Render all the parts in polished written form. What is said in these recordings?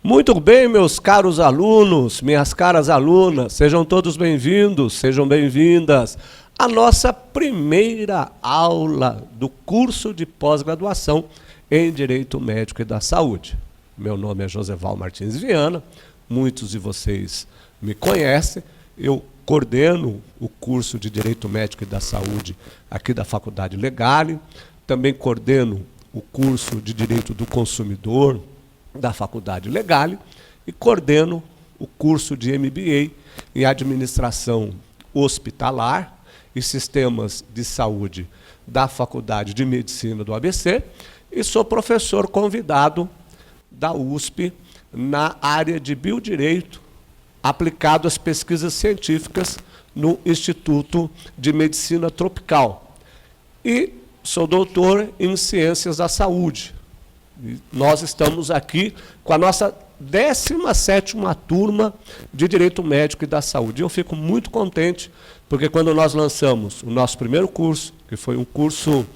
Muito bem, meus caros alunos, minhas caras alunas, sejam todos bem-vindos, sejam bem-vindas à nossa primeira aula do curso de pós-graduação em Direito Médico e da Saúde. Meu nome é Joseval Martins Viana, muitos de vocês me conhecem, eu coordeno o curso de Direito Médico e da Saúde aqui da Faculdade Legale, também coordeno o curso de Direito do Consumidor da Faculdade Legale e coordeno o curso de MBA em Administração Hospitalar e Sistemas de Saúde da Faculdade de Medicina do ABC e sou professor convidado da USP na área de Biodireito aplicado às pesquisas científicas no Instituto de Medicina Tropical. E sou doutor em Ciências da Saúde. E nós estamos aqui com a nossa 17ª turma de Direito Médico e da Saúde. Eu fico muito contente, porque quando nós lançamos o nosso primeiro curso, que foi um curso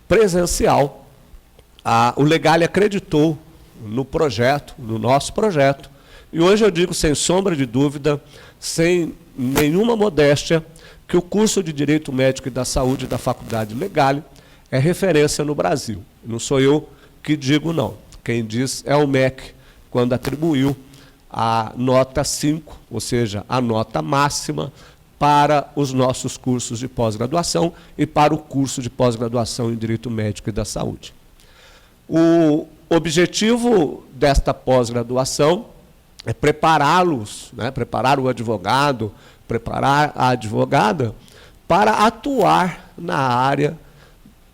presencial, o Legale acreditou no projeto, no nosso projeto, e hoje eu digo sem sombra de dúvida, sem nenhuma modéstia, que o curso de Direito Médico e da Saúde da Faculdade Legale é referência no Brasil. Não sou eu que digo não. Quem diz é o MEC, quando atribuiu a nota 5, ou seja, a nota máxima para os nossos cursos de pós-graduação e para o curso de pós-graduação em Direito Médico e da Saúde. O objetivo desta pós-graduação é prepará-los, preparar o advogado, preparar a advogada para atuar na área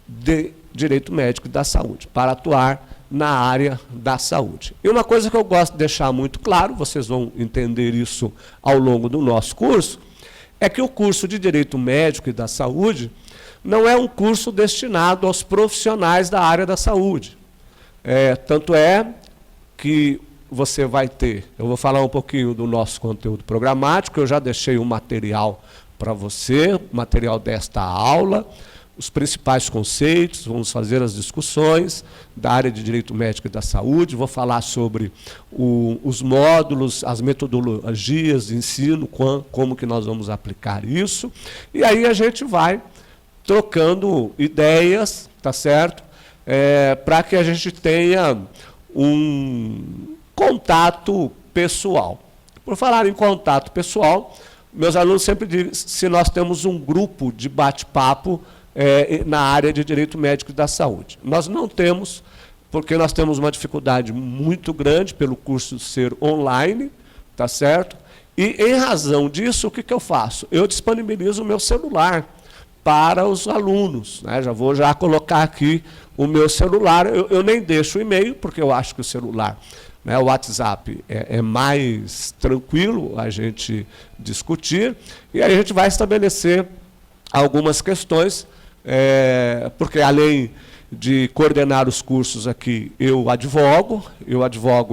de Direito Médico e da Saúde, para atuar na área da saúde. E uma coisa que eu gosto de deixar muito claro, vocês vão entender isso ao longo do nosso curso, é que o curso de Direito Médico e da Saúde não é um curso destinado aos profissionais da área da saúde. Tanto é que você vai ter, eu vou falar um pouquinho do nosso conteúdo programático, eu já deixei o material para você, o material desta aula, os principais conceitos, vamos fazer as discussões da área de Direito Médico e da Saúde, vou falar sobre os módulos, as metodologias de ensino, como que nós vamos aplicar isso, e aí a gente vai trocando ideias, tá certo? Para que a gente tenha um contato pessoal. Por falar em contato pessoal, meus alunos sempre dizem se nós temos um grupo de bate-papo na área de Direito Médico e da Saúde. Nós não temos, porque nós temos uma dificuldade muito grande pelo curso ser online, tá certo? E, em razão disso, o que eu faço? Eu disponibilizo o meu celular para os alunos. Já vou colocar aqui o meu celular. Eu nem deixo o e-mail, porque eu acho que o celular, o WhatsApp, é mais tranquilo a gente discutir, e aí a gente vai estabelecer algumas questões, porque além de coordenar os cursos aqui, eu advogo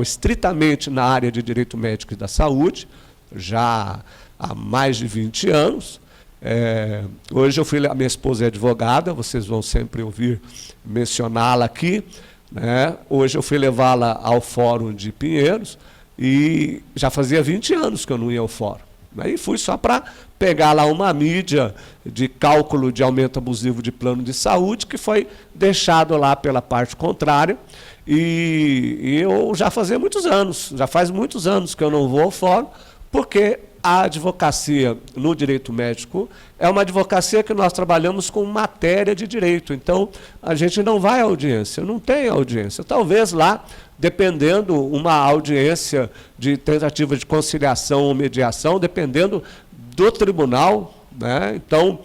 estritamente na área de Direito Médico e da Saúde, já há mais de 20 anos. Hoje a minha esposa é advogada, vocês vão sempre ouvir mencioná-la aqui, Hoje eu fui levá-la ao Fórum de Pinheiros e já fazia 20 anos que eu não ia ao Fórum. Aí fui só para pegar lá uma mídia de cálculo de aumento abusivo de plano de saúde, que foi deixado lá pela parte contrária, e eu já faz muitos anos que eu não vou ao Fórum, porque a advocacia no direito médico é uma advocacia que nós trabalhamos com matéria de direito. Então, a gente não vai à audiência, não tem audiência. Talvez lá, dependendo uma audiência de tentativa de conciliação ou mediação, dependendo do tribunal, Então,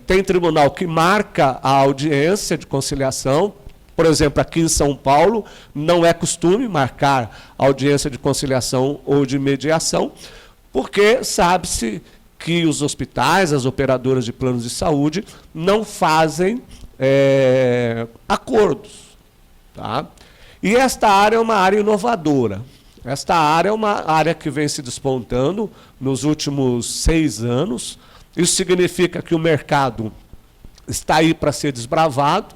tem tribunal que marca a audiência de conciliação. Por exemplo, aqui em São Paulo, não é costume marcar audiência de conciliação ou de mediação, porque sabe-se que os hospitais, as operadoras de planos de saúde, não fazem acordos. Tá? E esta área é uma área inovadora. Esta área é uma área que vem se despontando nos últimos 6 anos. Isso significa que o mercado está aí para ser desbravado.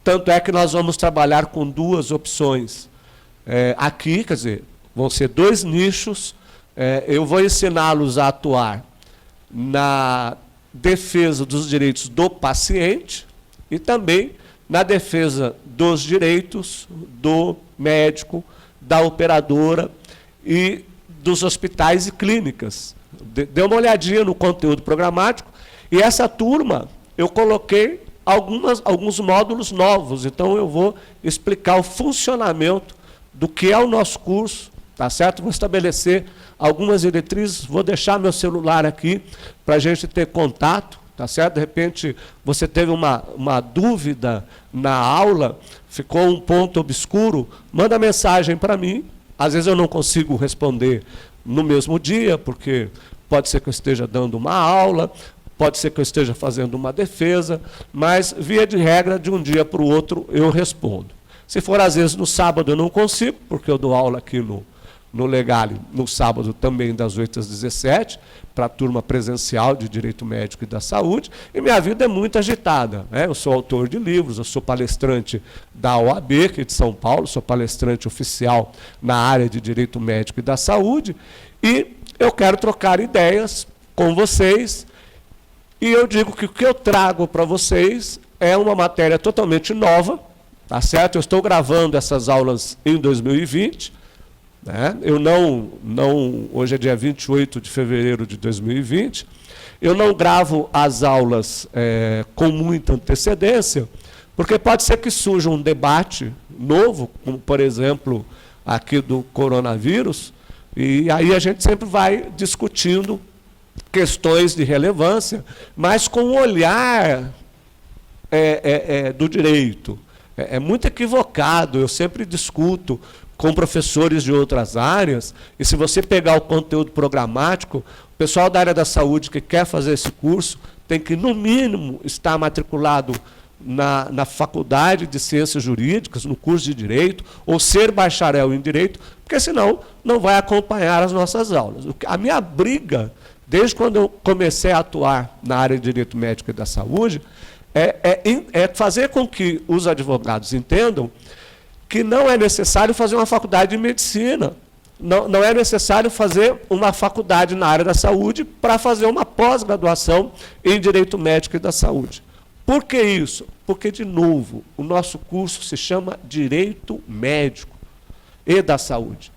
Tanto é que nós vamos trabalhar com 2 opções. aqui, quer dizer, vão ser 2 nichos. Eu vou ensiná-los a atuar na defesa dos direitos do paciente e também na defesa dos direitos do médico, da operadora e dos hospitais e clínicas. Dê uma olhadinha no conteúdo programático. E essa turma, eu coloquei alguns módulos novos. Então, eu vou explicar o funcionamento do que é o nosso curso, tá certo? Vou estabelecer algumas diretrizes, vou deixar meu celular aqui para a gente ter contato, tá certo? De repente, você teve uma dúvida na aula, ficou um ponto obscuro, manda mensagem para mim. Às vezes eu não consigo responder no mesmo dia, porque pode ser que eu esteja dando uma aula, pode ser que eu esteja fazendo uma defesa, mas, via de regra, de um dia para o outro, eu respondo. Se for, às vezes, no sábado, eu não consigo, porque eu dou aula aqui no Legale, no sábado também, das 8 às 17, para a turma presencial de Direito Médico e da Saúde, e minha vida é muito agitada, né? Eu sou autor de livros, eu sou palestrante da OAB, aqui de São Paulo, sou palestrante oficial na área de Direito Médico e da Saúde, e eu quero trocar ideias com vocês, e eu digo que o que eu trago para vocês é uma matéria totalmente nova, tá certo? Eu estou gravando essas aulas em 2020, né? Hoje é dia 28 de fevereiro de 2020, eu não gravo as aulas com muita antecedência, porque pode ser que surja um debate novo, como, por exemplo, aqui do coronavírus, e aí a gente sempre vai discutindo questões de relevância, mas com o olhar do direito. É muito equivocado, eu sempre discuto com professores de outras áreas, e se você pegar o conteúdo programático, o pessoal da área da saúde que quer fazer esse curso tem que, no mínimo, estar matriculado na Faculdade de Ciências Jurídicas, no curso de Direito, ou ser bacharel em Direito, porque senão não vai acompanhar as nossas aulas. A minha briga, desde quando eu comecei a atuar na área de Direito Médico e da Saúde, é fazer com que os advogados entendam que não é necessário fazer uma faculdade de medicina, não é necessário fazer uma faculdade na área da saúde para fazer uma pós-graduação em Direito Médico e da Saúde. Por que isso? Porque, de novo, o nosso curso se chama Direito Médico e da Saúde.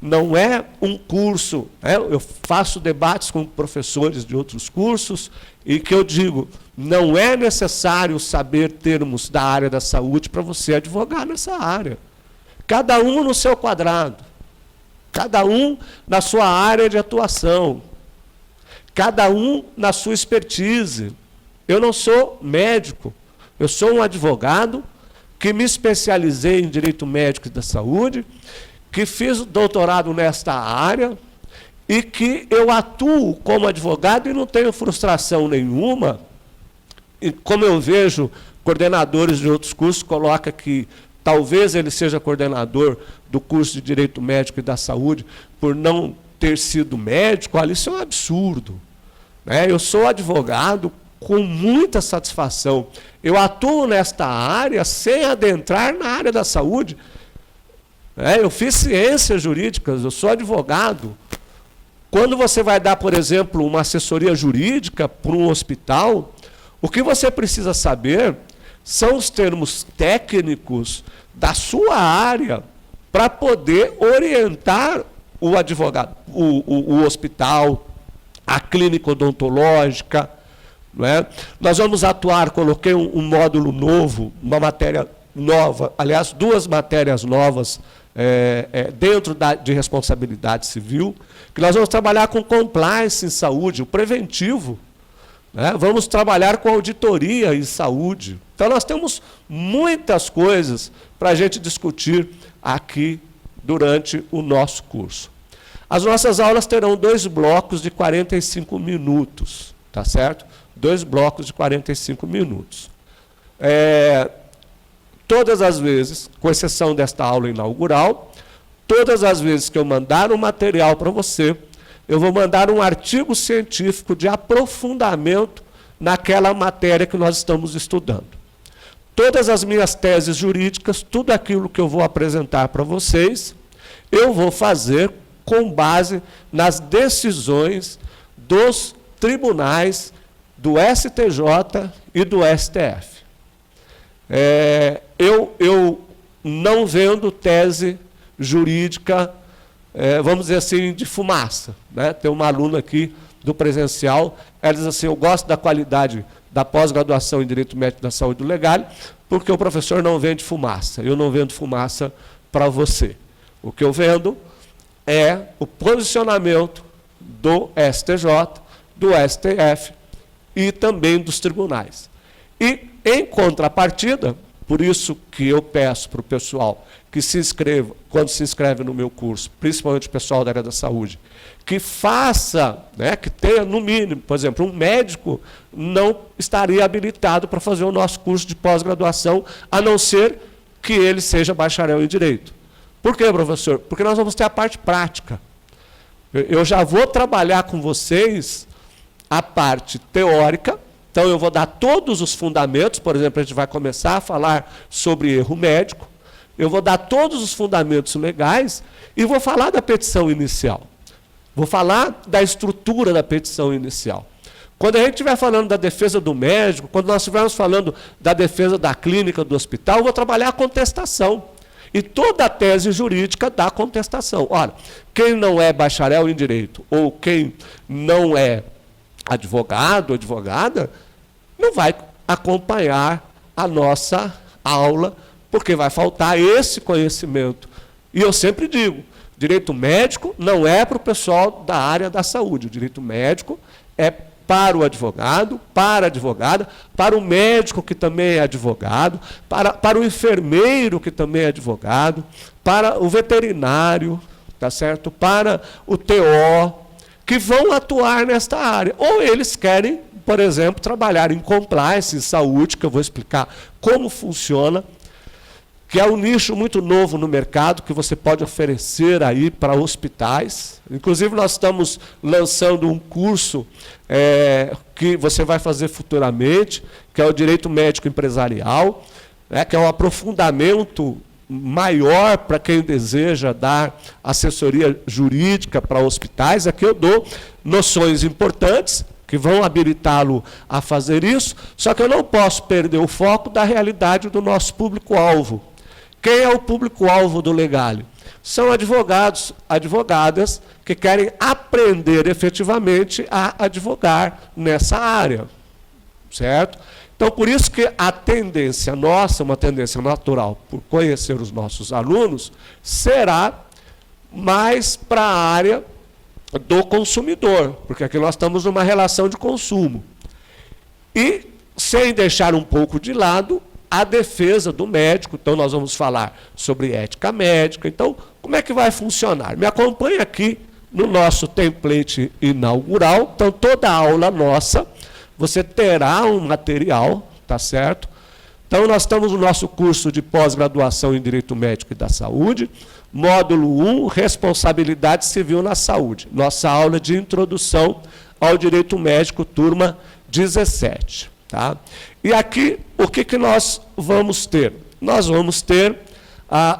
Não é um curso, eu faço debates com professores de outros cursos, e que eu digo, não é necessário saber termos da área da saúde para você advogar nessa área. Cada um no seu quadrado, cada um na sua área de atuação, cada um na sua expertise. Eu não sou médico, eu sou um advogado que me especializei em Direito Médico e da Saúde, que fiz doutorado nesta área e que eu atuo como advogado e não tenho frustração nenhuma. E como eu vejo coordenadores de outros cursos, coloca que talvez ele seja coordenador do curso de Direito Médico e da Saúde por não ter sido médico, olha, isso é um absurdo. Eu sou advogado com muita satisfação. Eu atuo nesta área sem adentrar na área da saúde. Eu fiz ciências jurídicas, eu sou advogado. Quando você vai dar, por exemplo, uma assessoria jurídica para um hospital, o que você precisa saber são os termos técnicos da sua área para poder orientar o advogado, o hospital, a clínica odontológica. Não é? Nós vamos atuar, coloquei um módulo novo, uma matéria nova, aliás, 2 matérias novas dentro de responsabilidade civil, que nós vamos trabalhar com compliance em saúde, o preventivo. Vamos trabalhar com auditoria em saúde. Então, nós temos muitas coisas para a gente discutir aqui durante o nosso curso. As nossas aulas terão 2 blocos de 45 minutos, tá certo? 2 blocos de 45 minutos. Todas as vezes, com exceção desta aula inaugural, todas as vezes que eu mandar um material para você, eu vou mandar um artigo científico de aprofundamento naquela matéria que nós estamos estudando. todas as minhas teses jurídicas, tudo aquilo que eu vou apresentar para vocês, eu vou fazer com base nas decisões dos tribunais do STJ e do STF. Eu não vendo tese jurídica, vamos dizer assim, de fumaça. Né? Tem uma aluna aqui do presencial, ela diz assim, eu gosto da qualidade da pós-graduação em Direito Médico da Saúde do Legale, porque o professor não vende fumaça. Eu não vendo fumaça para você. O que eu vendo é o posicionamento do STJ, do STF e também dos tribunais. E, em contrapartida, por isso que eu peço para o pessoal que se inscreva, quando se inscreve no meu curso, principalmente o pessoal da área da saúde, que faça, né, que tenha no mínimo, por exemplo, um médico não estaria habilitado para fazer o nosso curso de pós-graduação, a não ser que ele seja bacharel em Direito. Por quê, professor? Porque nós vamos ter a parte prática. Eu já vou trabalhar com vocês a parte teórica, então eu vou dar todos os fundamentos, por exemplo, a gente vai começar a falar sobre erro médico, eu vou dar todos os fundamentos legais e vou falar da petição inicial. Vou falar da estrutura da petição inicial. Quando a gente estiver falando da defesa do médico, quando nós estivermos falando da defesa da clínica, do hospital, eu vou trabalhar a contestação. E toda a tese jurídica da contestação. Olha, quem não é bacharel em Direito ou quem não é advogado ou advogada, não vai acompanhar a nossa aula, porque vai faltar esse conhecimento. E eu sempre digo, direito médico não é para o pessoal da área da saúde. O direito médico é para o advogado, para a advogada, para o médico que também é advogado, para o enfermeiro que também é advogado, para o veterinário, tá certo? Para o TO, que vão atuar nesta área. Ou eles querem, por exemplo, trabalhar em compliance, em saúde, que eu vou explicar como funciona, que é um nicho muito novo no mercado, que você pode oferecer aí para hospitais. Inclusive, nós estamos lançando um curso que você vai fazer futuramente, que é o Direito Médico Empresarial, que é um aprofundamento maior para quem deseja dar assessoria jurídica para hospitais. Aqui eu dou noções importantes, que vão habilitá-lo a fazer isso, só que eu não posso perder o foco da realidade do nosso público-alvo. Quem é o público-alvo do Legale? São advogados, advogadas que querem aprender efetivamente a advogar nessa área, certo? Então, por isso que a tendência nossa, uma tendência natural, por conhecer os nossos alunos, será mais para a área do consumidor, porque aqui nós estamos numa relação de consumo. E, sem deixar um pouco de lado, a defesa do médico. Então, nós vamos falar sobre ética médica. Então, como é que vai funcionar? Me acompanhe aqui no nosso template inaugural. Então, toda aula nossa, você terá um material, tá certo? Então, nós estamos no nosso curso de pós-graduação em Direito Médico e da Saúde, módulo 1, Responsabilidade Civil na Saúde. Nossa aula de introdução ao Direito Médico, turma 17. Tá? E aqui, o que nós vamos ter? Nós vamos ter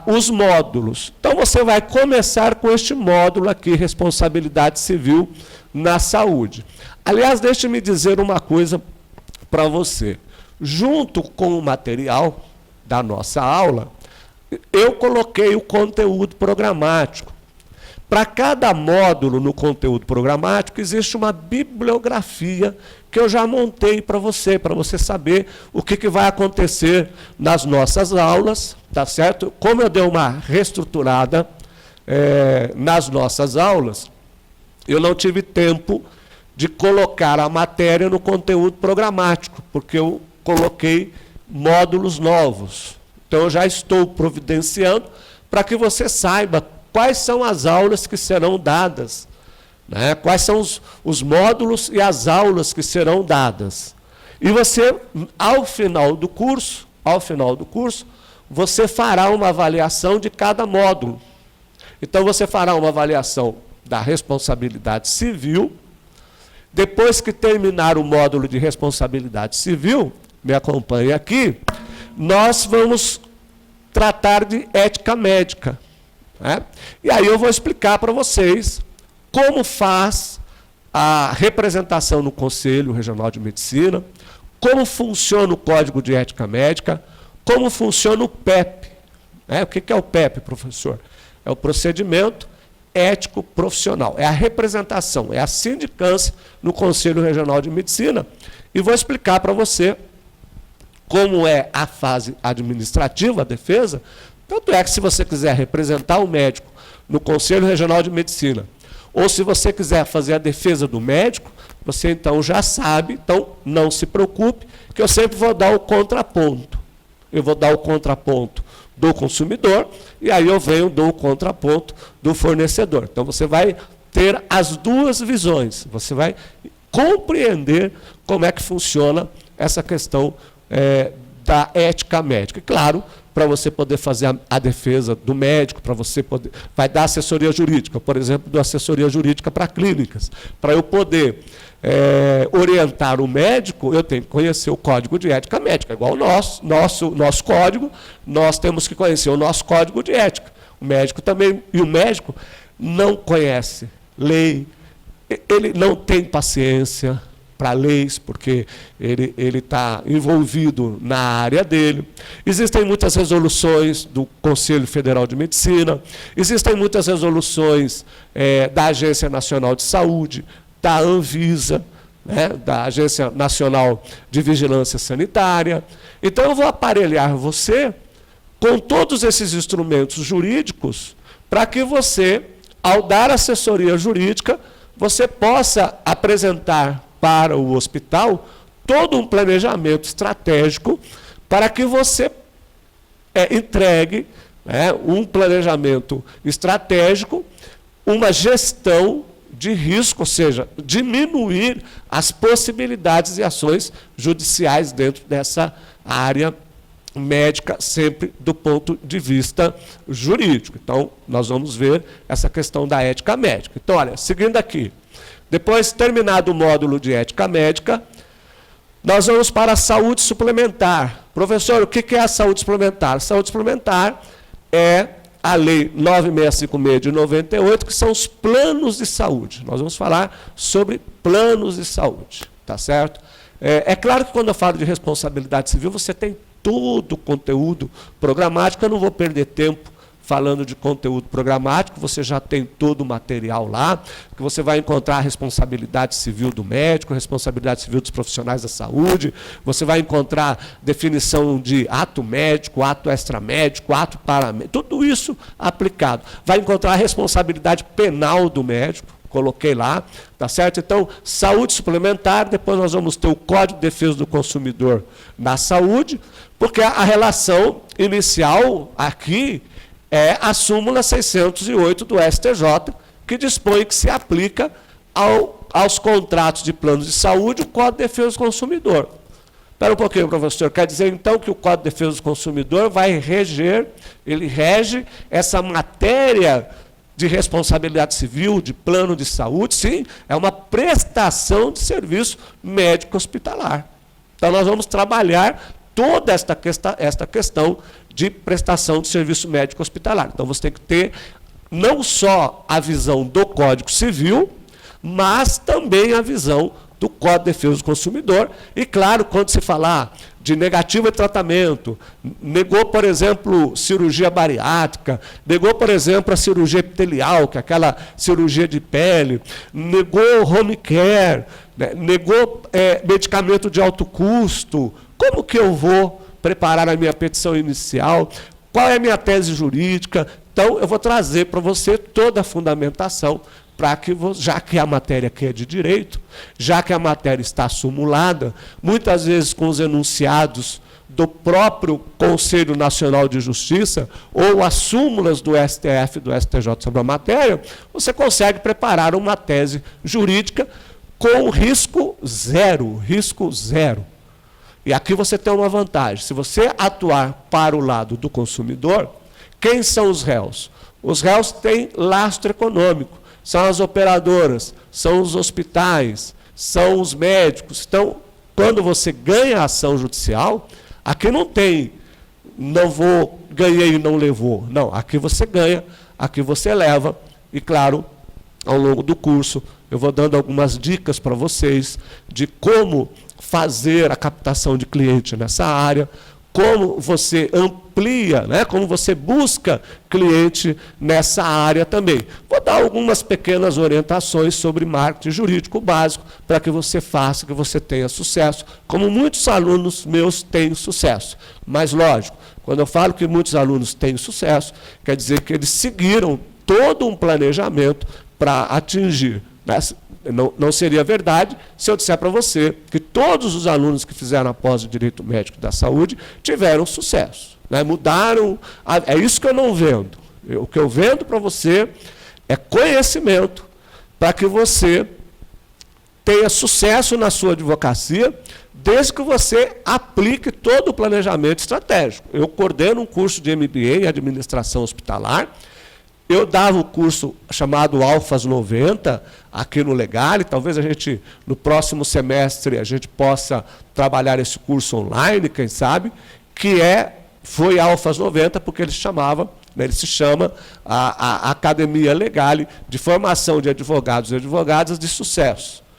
os módulos. Então, você vai começar com este módulo aqui, Responsabilidade Civil na Saúde. Aliás, deixe-me dizer uma coisa para você. Junto com o material da nossa aula, eu coloquei o conteúdo programático. Para cada módulo no conteúdo programático, existe uma bibliografia que eu já montei para você saber o que vai acontecer nas nossas aulas, tá certo? Como eu dei uma reestruturada nas nossas aulas, eu não tive tempo de colocar a matéria no conteúdo programático, porque eu coloquei módulos novos. Então, eu já estou providenciando para que você saiba quais são as aulas que serão dadas, né? Quais são os módulos e as aulas que serão dadas. E você, ao final do curso, você fará uma avaliação de cada módulo. Então, você fará uma avaliação da responsabilidade civil. Depois que terminar o módulo de responsabilidade civil, me acompanhe aqui, nós vamos tratar de ética médica, né? E aí eu vou explicar para vocês como faz a representação no Conselho Regional de Medicina, como funciona o Código de Ética Médica, como funciona o PEP. O que é o PEP, professor? É o procedimento ético profissional, é a representação, é a sindicância no Conselho Regional de Medicina. E vou explicar para você como é a fase administrativa, a defesa. Tanto é que se você quiser representar o médico no Conselho Regional de Medicina, ou se você quiser fazer a defesa do médico, você então já sabe, então não se preocupe, que eu sempre vou dar o contraponto. Eu vou dar o contraponto do consumidor, e aí eu venho do contraponto do fornecedor. Então você vai ter as duas visões, você vai compreender como é que funciona essa questão da ética médica. E claro, para você poder fazer a defesa do médico, para você poder, vai dar assessoria jurídica, por exemplo, da assessoria jurídica para clínicas. Para eu poder orientar o médico, eu tenho que conhecer o Código de Ética Médica, igual o nosso código, nós temos que conhecer o nosso Código de Ética. O médico também, e o médico não conhece lei, ele não tem paciência para leis, porque ele está envolvido na área dele. Existem muitas resoluções do Conselho Federal de Medicina, existem muitas resoluções da Agência Nacional de Saúde, da Anvisa, né, da Agência Nacional de Vigilância Sanitária. Então, eu vou aparelhar você com todos esses instrumentos jurídicos para que você, ao dar assessoria jurídica, você possa apresentar para o hospital todo um planejamento estratégico para que você entregue um planejamento estratégico, uma gestão de risco, ou seja, diminuir as possibilidades e ações judiciais dentro dessa área médica, sempre do ponto de vista jurídico. Então, nós vamos ver essa questão da ética médica. Então, olha, seguindo aqui, depois, terminado o módulo de ética médica, nós vamos para a saúde suplementar. Professor, o que é a saúde suplementar? A saúde suplementar é a Lei 9656 de 98, que são os planos de saúde. Nós vamos falar sobre planos de saúde, tá certo? É claro que quando eu falo de responsabilidade civil, você tem todo o conteúdo programático, eu não vou perder tempo falando de conteúdo programático, você já tem todo o material lá, que você vai encontrar a responsabilidade civil do médico, a responsabilidade civil dos profissionais da saúde, você vai encontrar definição de ato médico, ato extramédico, ato paramédico, tudo isso aplicado. Vai encontrar a responsabilidade penal do médico, coloquei lá, tá certo? Então, saúde suplementar, depois nós vamos ter o Código de Defesa do Consumidor na saúde, porque a relação inicial aqui é a súmula 608 do STJ, que dispõe que se aplica aos contratos de planos de saúde o Código de Defesa do Consumidor. Espera um pouquinho, professor. Quer dizer, então, que o Código de Defesa do Consumidor vai reger, ele rege essa matéria de responsabilidade civil, de plano de saúde, sim, é uma prestação de serviço médico hospitalar. Então, nós vamos trabalhar toda esta questão de prestação de serviço médico hospitalar. Então, você tem que ter não só a visão do Código Civil, mas também a visão do Código de Defesa do Consumidor. E, claro, quando se falar de negativa de tratamento, negou, por exemplo, cirurgia bariátrica, negou, por exemplo, a cirurgia epitelial, que é aquela cirurgia de pele, negou home care, né, negou medicamento de alto custo. Como que eu vou preparar a minha petição inicial? Qual é a minha tese jurídica? Então, eu vou trazer para você toda a fundamentação para que, já que a matéria aqui é de direito, já que a matéria está simulada, muitas vezes com os enunciados do próprio Conselho Nacional de Justiça, ou as súmulas do STF e do STJ sobre a matéria, você consegue preparar uma tese jurídica com risco zero, risco zero. E aqui você tem uma vantagem. Se você atuar para o lado do consumidor, quem são os réus? Os réus têm lastro econômico. São as operadoras, são os hospitais, são os médicos. Então, quando você ganha a ação judicial, aqui não tem não vou, ganhei e não levou. Não, aqui você ganha, aqui você leva. E, claro, ao longo do curso, eu vou dando algumas dicas para vocês de como fazer a captação de cliente nessa área, como você amplia, né, como você busca cliente nessa área também. Vou dar algumas pequenas orientações sobre marketing jurídico básico para que você faça, que você tenha sucesso, como muitos alunos meus têm sucesso. Mas, lógico, quando eu falo que muitos alunos têm sucesso, quer dizer que eles seguiram todo um planejamento para atingir, né? Não seria verdade se eu disser para você que todos os alunos que fizeram a pós de Direito Médico da Saúde tiveram sucesso, né? Mudaram, é isso que eu não vendo. O que eu vendo para você é conhecimento para que você tenha sucesso na sua advocacia, desde que você aplique todo o planejamento estratégico. Eu coordeno um curso de MBA em Administração Hospitalar. Eu dava o curso chamado Alfas 90 aqui no Legale. Talvez a gente, no próximo semestre, a gente possa trabalhar esse curso online, quem sabe, que foi Alfas 90, porque ele se chama a Academia Legale de Formação de Advogados e Advogadas de Sucesso.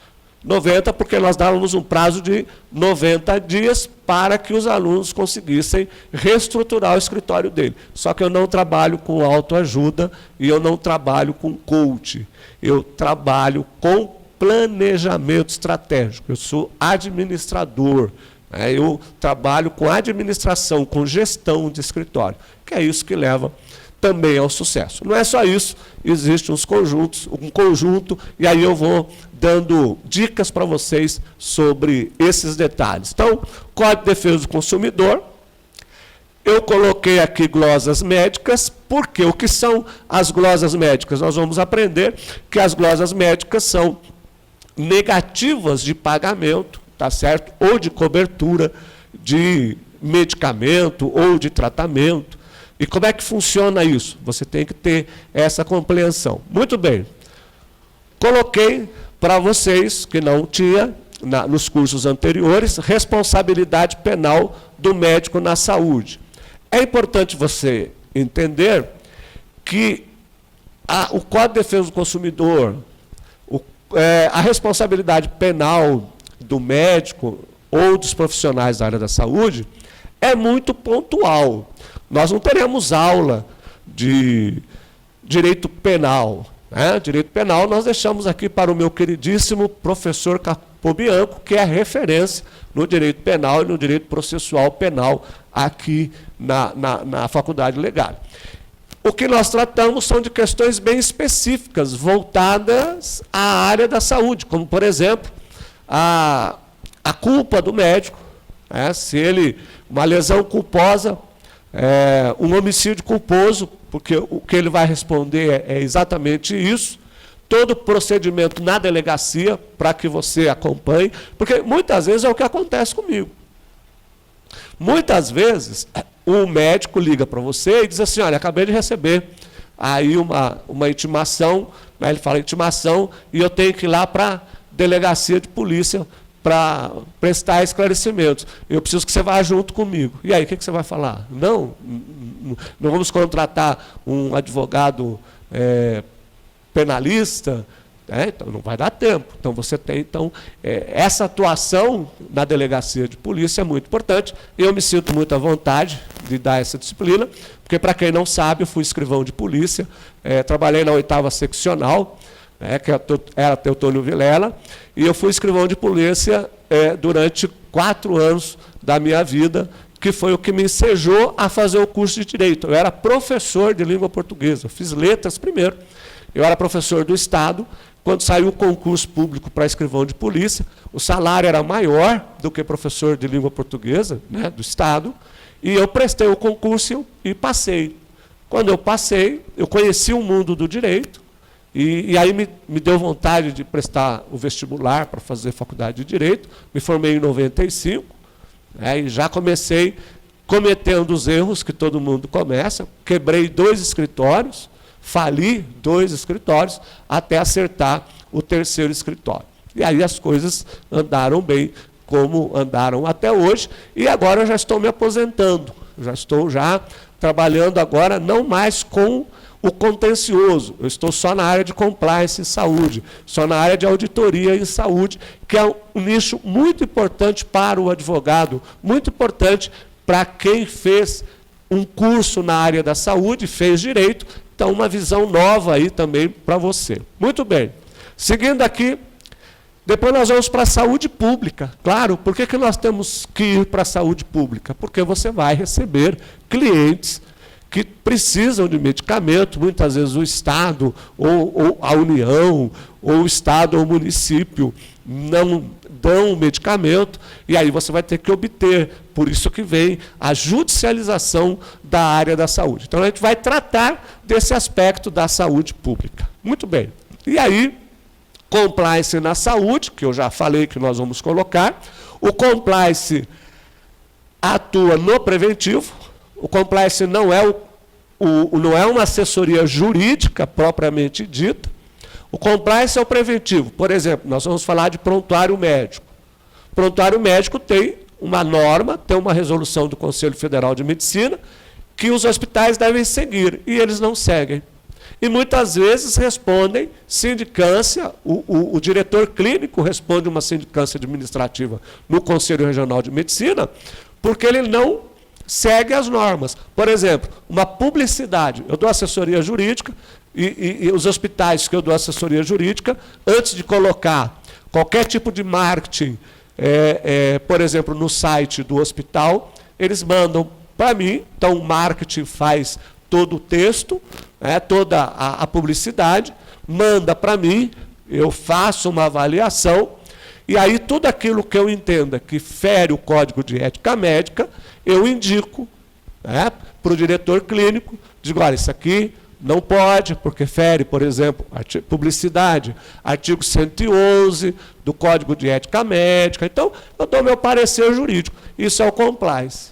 90, porque nós dávamos um prazo de 90 dias para que os alunos conseguissem reestruturar o escritório dele. Só que eu não trabalho com autoajuda e eu não trabalho com coach. Eu trabalho com planejamento estratégico. Eu sou administrador. Eu trabalho com administração, com gestão de escritório, que é isso que leva também ao sucesso. Não é só isso, existe um conjunto, e aí eu vou dando dicas para vocês sobre esses detalhes. Então, Código de Defesa do Consumidor, eu coloquei aqui glosas médicas, porque o que são as glosas médicas? Nós vamos aprender que as glosas médicas são negativas de pagamento, tá certo? Ou de cobertura de medicamento ou de tratamento. E como é que funciona isso? Você tem que ter essa compreensão. Muito bem. Coloquei para vocês, que não tinha nos cursos anteriores, responsabilidade penal do médico na saúde. É importante você entender que o Código de Defesa do Consumidor, a responsabilidade penal do médico ou dos profissionais da área da saúde é muito pontual. Nós não teremos aula de direito penal. Né? Direito penal nós deixamos aqui para o meu queridíssimo professor Capobianco, que é a referência no direito penal e no direito processual penal aqui na Faculdade Legal. O que nós tratamos são de questões bem específicas, voltadas à área da saúde, como, por exemplo, a culpa do médico, né? Se ele, uma lesão culposa, um homicídio culposo, porque o que ele vai responder é exatamente isso, todo o procedimento na delegacia, para que você acompanhe, porque muitas vezes é o que acontece comigo. Muitas vezes, o médico liga para você e diz assim, olha, acabei de receber aí uma intimação, né, ele fala intimação, e eu tenho que ir lá para a delegacia de polícia para prestar esclarecimentos. Eu preciso que você vá junto comigo. E aí, o que você vai falar? Não vamos contratar um advogado penalista, então não vai dar tempo. Então você tem essa atuação na delegacia de polícia é muito importante. Eu me sinto muito à vontade de dar essa disciplina, porque, para quem não sabe, eu fui escrivão de polícia, trabalhei na 8ª seccional, que era Teotônio Vilela, e eu fui escrivão de polícia durante 4 anos da minha vida, que foi o que me ensejou a fazer o curso de Direito. Eu era professor de língua portuguesa, eu fiz letras primeiro, eu era professor do Estado. Quando saiu o concurso público para escrivão de polícia, o salário era maior do que professor de língua portuguesa, né, do Estado, e eu prestei o concurso e passei. Quando eu passei, eu conheci o mundo do direito, e aí me deu vontade de prestar o vestibular para fazer faculdade de Direito, me formei em 95, e já comecei cometendo os erros que todo mundo começa, quebrei 2 escritórios, fali 2 escritórios, até acertar o 3º escritório. E aí as coisas andaram bem, como andaram até hoje, e agora eu já estou me aposentando. já estou trabalhando agora não mais com o contencioso, eu estou só na área de compliance em saúde, só na área de auditoria em saúde, que é um nicho muito importante para o advogado, muito importante para quem fez um curso na área da saúde, fez direito, então uma visão nova aí também para você. Muito bem, seguindo aqui, depois nós vamos para a saúde pública. Claro, por que nós temos que ir para a saúde pública? Porque você vai receber clientes que precisam de medicamento, muitas vezes o Estado, ou a União, ou o Estado ou o município não dão o medicamento, e aí você vai ter que obter. Por isso que vem a judicialização da área da saúde. Então a gente vai tratar desse aspecto da saúde pública. Muito bem. E aí, compliance na saúde, que eu já falei que nós vamos colocar. O compliance atua no preventivo. O compliance não é, não é uma assessoria jurídica propriamente dita. O compliance é o preventivo. Por exemplo, nós vamos falar de prontuário médico. Prontuário médico tem uma norma, tem uma resolução do Conselho Federal de Medicina que os hospitais devem seguir, e eles não seguem. E muitas vezes respondem sindicância, o diretor clínico responde uma sindicância administrativa no Conselho Regional de Medicina, porque ele não segue as normas. Por exemplo, uma publicidade. Eu dou assessoria jurídica, e os hospitais que eu dou assessoria jurídica, antes de colocar qualquer tipo de marketing, por exemplo, no site do hospital, eles mandam para mim, então o marketing faz todo o texto, toda a publicidade, manda para mim, eu faço uma avaliação, e aí tudo aquilo que eu entenda que fere o Código de Ética Médica, eu indico para o diretor clínico, digo, olha, isso aqui não pode, porque fere, por exemplo, publicidade, artigo 111 do Código de Ética Médica. Então, eu dou meu parecer jurídico. Isso é o compliance.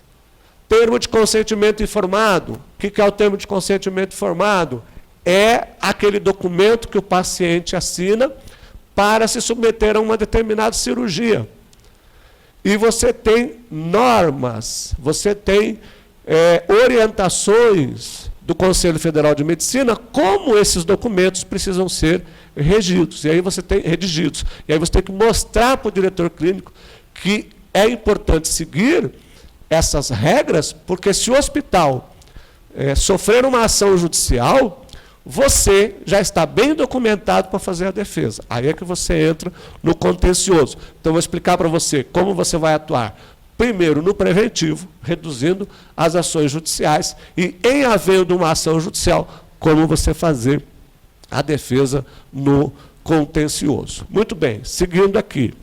Termo de consentimento informado. O que é o termo de consentimento informado? É aquele documento que o paciente assina para se submeter a uma determinada cirurgia. E você tem normas, você tem orientações do Conselho Federal de Medicina, como esses documentos precisam ser redigidos. E aí você tem que mostrar para o diretor clínico que é importante seguir essas regras, porque se o hospital sofrer uma ação judicial, você já está bem documentado para fazer a defesa. Aí é que você entra no contencioso. Então, eu vou explicar para você como você vai atuar. Primeiro, no preventivo, reduzindo as ações judiciais, e, em havendo uma ação judicial, como você fazer a defesa no contencioso. Muito bem, seguindo aqui.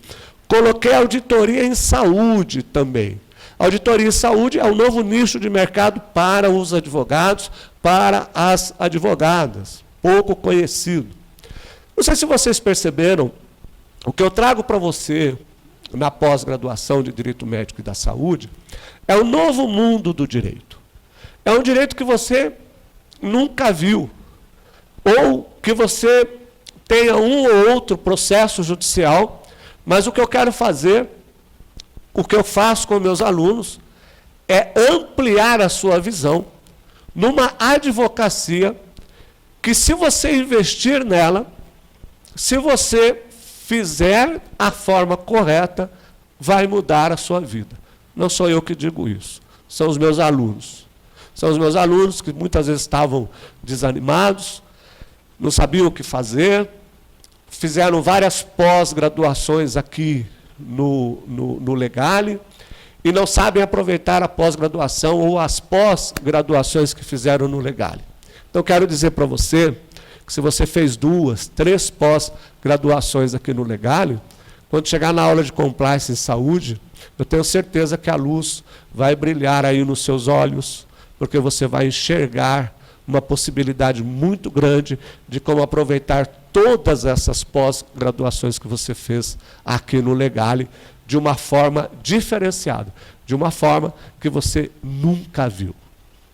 Coloquei auditoria em saúde também. Auditoria em saúde é um novo nicho de mercado para os advogados, para as advogadas, pouco conhecido. Não sei se vocês perceberam, o que eu trago para você na pós-graduação de Direito Médico e da Saúde, é o novo mundo do direito. É um direito que você nunca viu, ou que você tenha um ou outro processo judicial, mas o que eu quero fazer, o que eu faço com meus alunos, é ampliar a sua visão numa advocacia que, se você investir nela, se você fizer a forma correta, vai mudar a sua vida. Não sou eu que digo isso, são os meus alunos. São os meus alunos que muitas vezes estavam desanimados, não sabiam o que fazer, fizeram várias pós-graduações aqui no Legale, e não sabem aproveitar a pós-graduação ou as pós-graduações que fizeram no Legale. Então, quero dizer para você que, se você fez 2, 3 pós-graduações aqui no Legale, quando chegar na aula de compliance em saúde, eu tenho certeza que a luz vai brilhar aí nos seus olhos, porque você vai enxergar uma possibilidade muito grande de como aproveitar todas essas pós-graduações que você fez aqui no Legale de uma forma diferenciada, de uma forma que você nunca viu,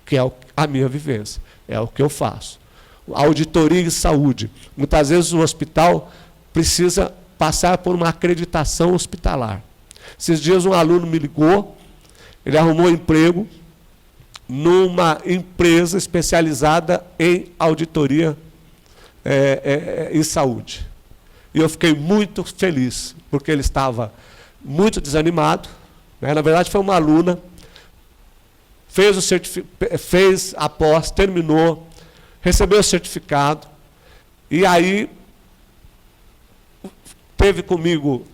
que é a minha vivência, é o que eu faço. Auditoria em saúde. Muitas vezes o hospital precisa passar por uma acreditação hospitalar. Esses dias um aluno me ligou, ele arrumou emprego, numa empresa especializada em auditoria em saúde. E eu fiquei muito feliz, porque ele estava muito desanimado, né? Na verdade, foi uma aluna, fez a pós, terminou, recebeu o certificado, e aí teve comigo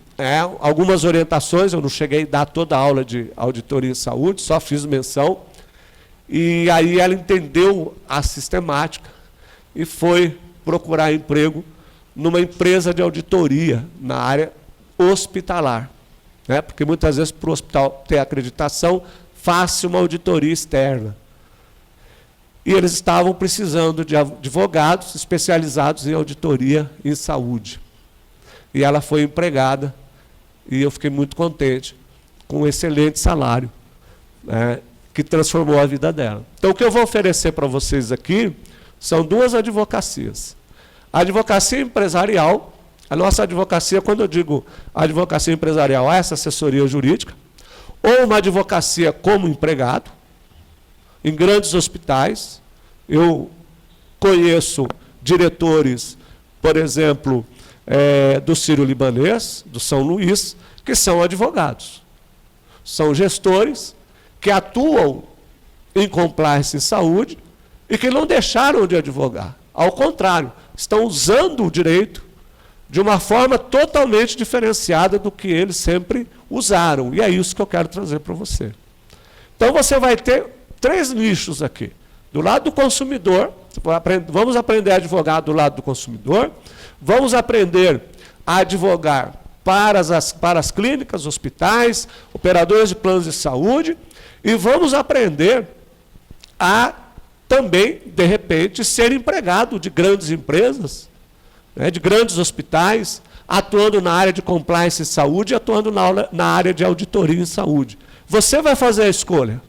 algumas orientações. Eu não cheguei a dar toda a aula de auditoria em saúde, só fiz menção, e aí ela entendeu a sistemática e foi procurar emprego numa empresa de auditoria na área hospitalar, né? Porque muitas vezes, para o hospital ter acreditação, faz-se uma auditoria externa. E eles estavam precisando de advogados especializados em auditoria em saúde. E ela foi empregada, e eu fiquei muito contente, com um excelente salário, né, que transformou a vida dela. Então, o que eu vou oferecer para vocês aqui são duas advocacias. A advocacia empresarial, a nossa advocacia, quando eu digo advocacia empresarial, é essa assessoria jurídica, ou uma advocacia como empregado, em grandes hospitais. Eu conheço diretores, por exemplo, do Sírio-Libanês, do São Luís, que são advogados. São gestores que atuam em compliance em saúde e que não deixaram de advogar. Ao contrário, estão usando o direito de uma forma totalmente diferenciada do que eles sempre usaram. E é isso que eu quero trazer para você. Então, você vai ter 3 nichos aqui. Do lado do consumidor, vamos aprender a advogar do lado do consumidor, vamos aprender a advogar para as clínicas, hospitais, operadores de planos de saúde, e vamos aprender a também, de repente, ser empregado de grandes empresas, né, de grandes hospitais, atuando na área de compliance em saúde e atuando na área de auditoria em saúde. Você vai fazer a escolha.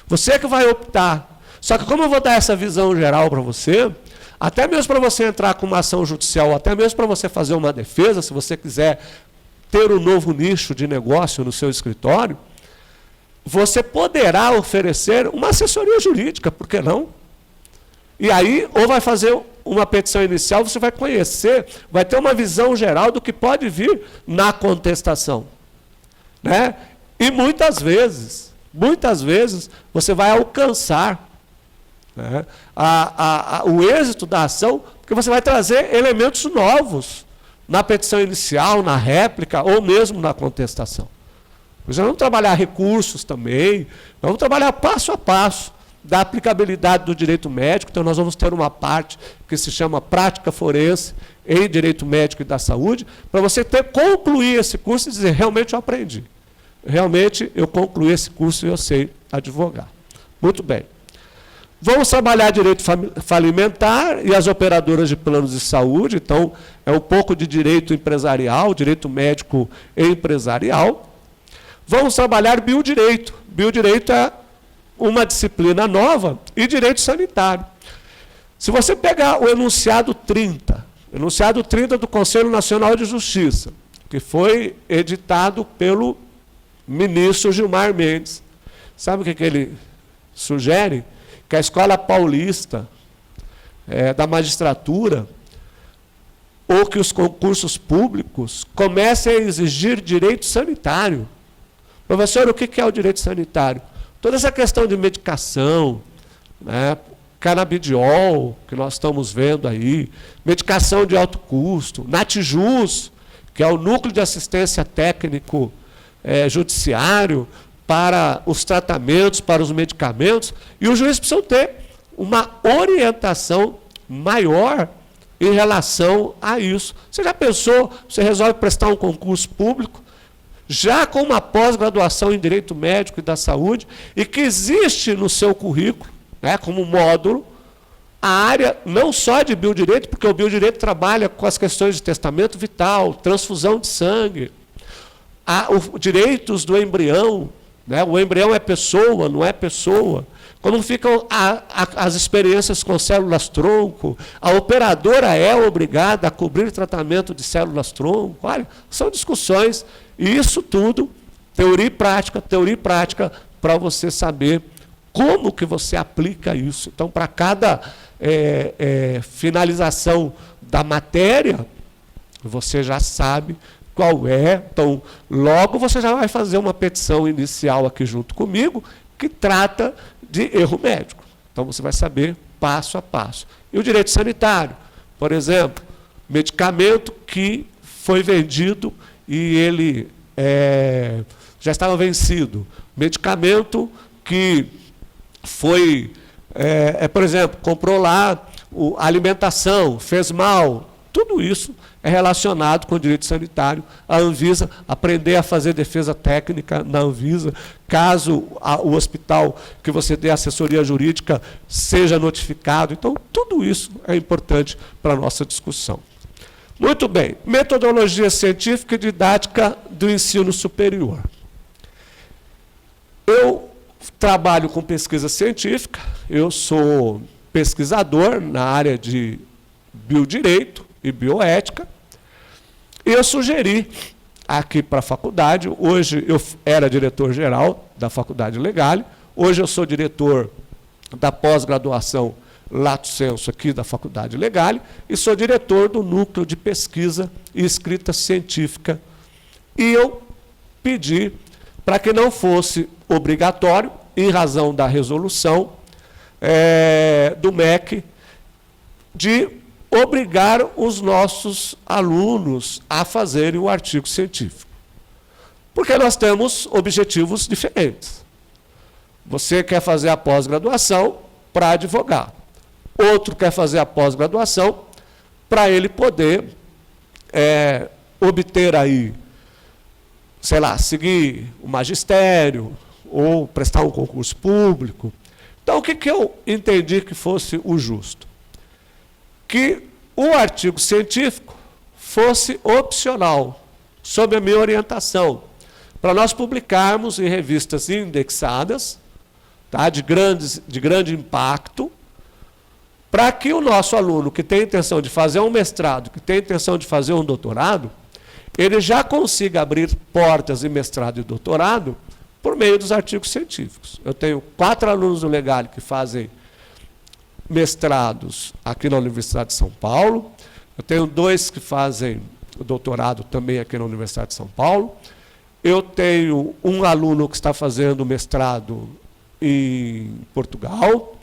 Você que vai optar. Só que como eu vou dar essa visão geral para você, até mesmo para você entrar com uma ação judicial, até mesmo para você fazer uma defesa, se você quiser ter um novo nicho de negócio no seu escritório, você poderá oferecer uma assessoria jurídica, por que não? E aí, ou vai fazer uma petição inicial, você vai conhecer, vai ter uma visão geral do que pode vir na contestação, né? E muitas vezes, você vai alcançar, né, o êxito da ação, porque você vai trazer elementos novos na petição inicial, na réplica, ou mesmo na contestação. Nós vamos trabalhar recursos também, vamos trabalhar passo a passo da aplicabilidade do direito médico. Então, nós vamos ter uma parte que se chama prática forense em direito médico e da saúde, para você concluir esse curso e dizer, realmente eu aprendi. Realmente eu concluí esse curso e eu sei advogar. Muito bem. Vamos trabalhar direito falimentar e as operadoras de planos de saúde. Então, é um pouco de direito empresarial, direito médico e empresarial. Vamos trabalhar biodireito. Biodireito é uma disciplina nova, e direito sanitário. Se você pegar o enunciado 30 do Conselho Nacional de Justiça, que foi editado pelo ministro Gilmar Mendes, sabe o que ele sugere? Que a Escola Paulista da Magistratura, ou que os concursos públicos comecem a exigir direito sanitário. Professor, o que é o direito sanitário? Toda essa questão de medicação, né, canabidiol, que nós estamos vendo aí, medicação de alto custo, NATJUS, que é o Núcleo de Assistência Técnico Judiciário, para os tratamentos, para os medicamentos, e os juízes precisam ter uma orientação maior em relação a isso. Você já pensou, você resolve prestar um concurso público, já com uma pós-graduação em Direito Médico e da Saúde, e que existe no seu currículo, né, como módulo, a área não só de biodireito, porque o biodireito trabalha com as questões de testamento vital, transfusão de sangue, os direitos do embrião, né, o embrião é pessoa, não é pessoa, como ficam as experiências com células-tronco, a operadora é obrigada a cobrir tratamento de células-tronco. Olha, são discussões, e isso tudo, teoria e prática, para você saber como que você aplica isso. Então, para cada finalização da matéria, você já sabe qual é. Então, logo você já vai fazer uma petição inicial aqui junto comigo, que trata de erro médico. Então, você vai saber passo a passo. E o direito sanitário, por exemplo, medicamento que foi vendido e ele já estava vencido. Medicamento que foi, por exemplo, comprou lá a alimentação, fez mal. Tudo isso é relacionado com o direito sanitário. A Anvisa, aprender a fazer defesa técnica na Anvisa, caso o hospital que você dê assessoria jurídica seja notificado. Então, tudo isso é importante para a nossa discussão. Muito bem. Metodologia científica e didática do ensino superior. Eu trabalho com pesquisa científica, eu sou pesquisador na área de biodireito e bioética, e eu sugeri aqui para a faculdade, hoje eu era diretor-geral da Faculdade Legale, hoje eu sou diretor da pós-graduação Lato Sensu aqui da Faculdade Legale, e sou diretor do Núcleo de Pesquisa e Escrita Científica. E eu pedi para que não fosse obrigatório, em razão da resolução do MEC, de obrigar os nossos alunos a fazerem o artigo científico. Porque nós temos objetivos diferentes. Você quer fazer a pós-graduação para advogar. Outro quer fazer a pós-graduação para ele poder obter aí, sei lá, seguir o magistério ou prestar um concurso público. Então, o que eu entendi que fosse o justo? Que o artigo científico fosse opcional, sob a minha orientação, para nós publicarmos em revistas indexadas, tá, de grande impacto, para que o nosso aluno que tem intenção de fazer um mestrado, que tem intenção de fazer um doutorado, ele já consiga abrir portas em mestrado e doutorado por meio dos artigos científicos. Eu tenho 4 alunos do Legale que fazem mestrados aqui na Universidade de São Paulo, eu tenho 2 que fazem doutorado também aqui na Universidade de São Paulo, eu tenho um aluno que está fazendo mestrado em Portugal,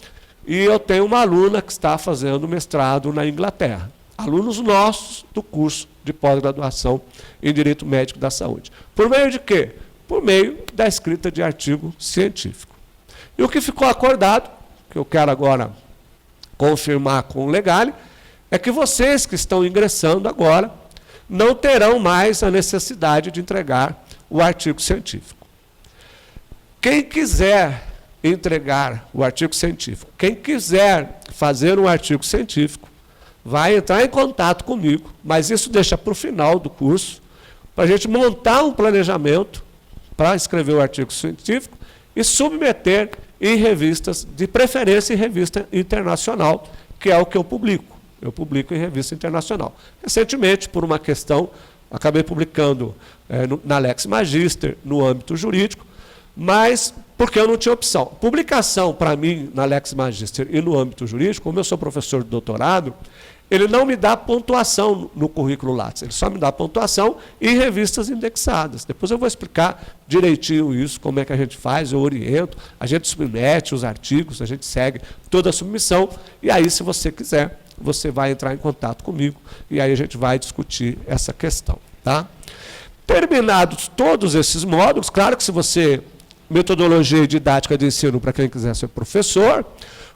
e eu tenho uma aluna que está fazendo mestrado na Inglaterra. Alunos nossos do curso de pós-graduação em Direito Médico da Saúde. Por meio de quê? Por meio da escrita de artigo científico. E o que ficou acordado, que eu quero agora confirmar com o Legale, é que vocês que estão ingressando agora não terão mais a necessidade de entregar o artigo científico. Quem quiser entregar o artigo científico, quem quiser fazer um artigo científico, vai entrar em contato comigo, mas isso deixa para o final do curso, para a gente montar um planejamento para escrever o artigo científico e submeter em revistas, de preferência em revista internacional, que é o que eu publico. Eu publico em revista internacional. Recentemente, por uma questão, acabei publicando na Lex Magister, no âmbito jurídico, mas porque eu não tinha opção. Publicação, para mim, na Lex Magister e no âmbito jurídico, como eu sou professor de doutorado, ele não me dá pontuação no currículo Lattes, ele só me dá pontuação em revistas indexadas. Depois eu vou explicar direitinho isso, como é que a gente faz, eu oriento, a gente submete os artigos, a gente segue toda a submissão, e aí, se você quiser, você vai entrar em contato comigo, e aí a gente vai discutir essa questão. Tá? Terminados todos esses módulos, claro que se você, metodologia e didática de ensino para quem quiser ser professor,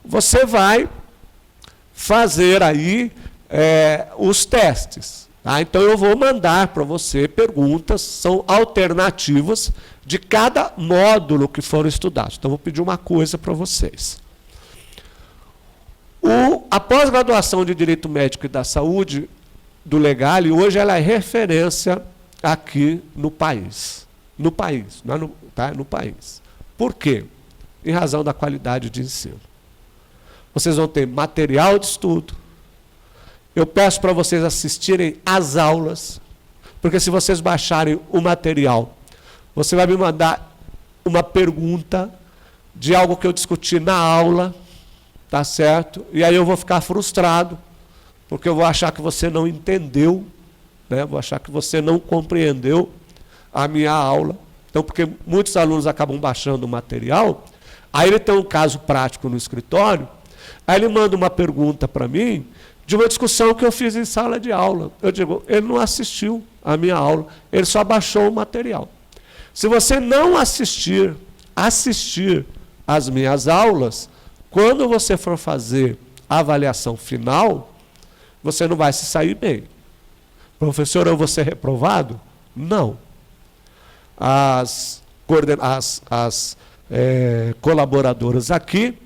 você vai fazer aí os testes. Tá? Então, eu vou mandar para você perguntas, são alternativas de cada módulo que foram estudados. Então, vou pedir uma coisa para vocês. A pós-graduação de Direito Médico e da Saúde do Legale, hoje, ela é referência aqui no país. No país, não é no país. Por quê? Em razão da qualidade de ensino. Vocês vão ter material de estudo. Eu peço para vocês assistirem às aulas, porque se vocês baixarem o material, você vai me mandar uma pergunta de algo que eu discuti na aula, tá certo? E aí eu vou ficar frustrado, porque eu vou achar que você não entendeu, né? Vou achar que você não compreendeu a minha aula. Então, porque muitos alunos acabam baixando o material, aí ele tem um caso prático no escritório, aí ele manda uma pergunta para mim de uma discussão que eu fiz em sala de aula. Eu digo, ele não assistiu a minha aula, ele só baixou o material. Se você não assistir às minhas aulas, quando você for fazer a avaliação final, você não vai se sair bem. Professor, eu vou ser reprovado? Não. As colaboradoras aqui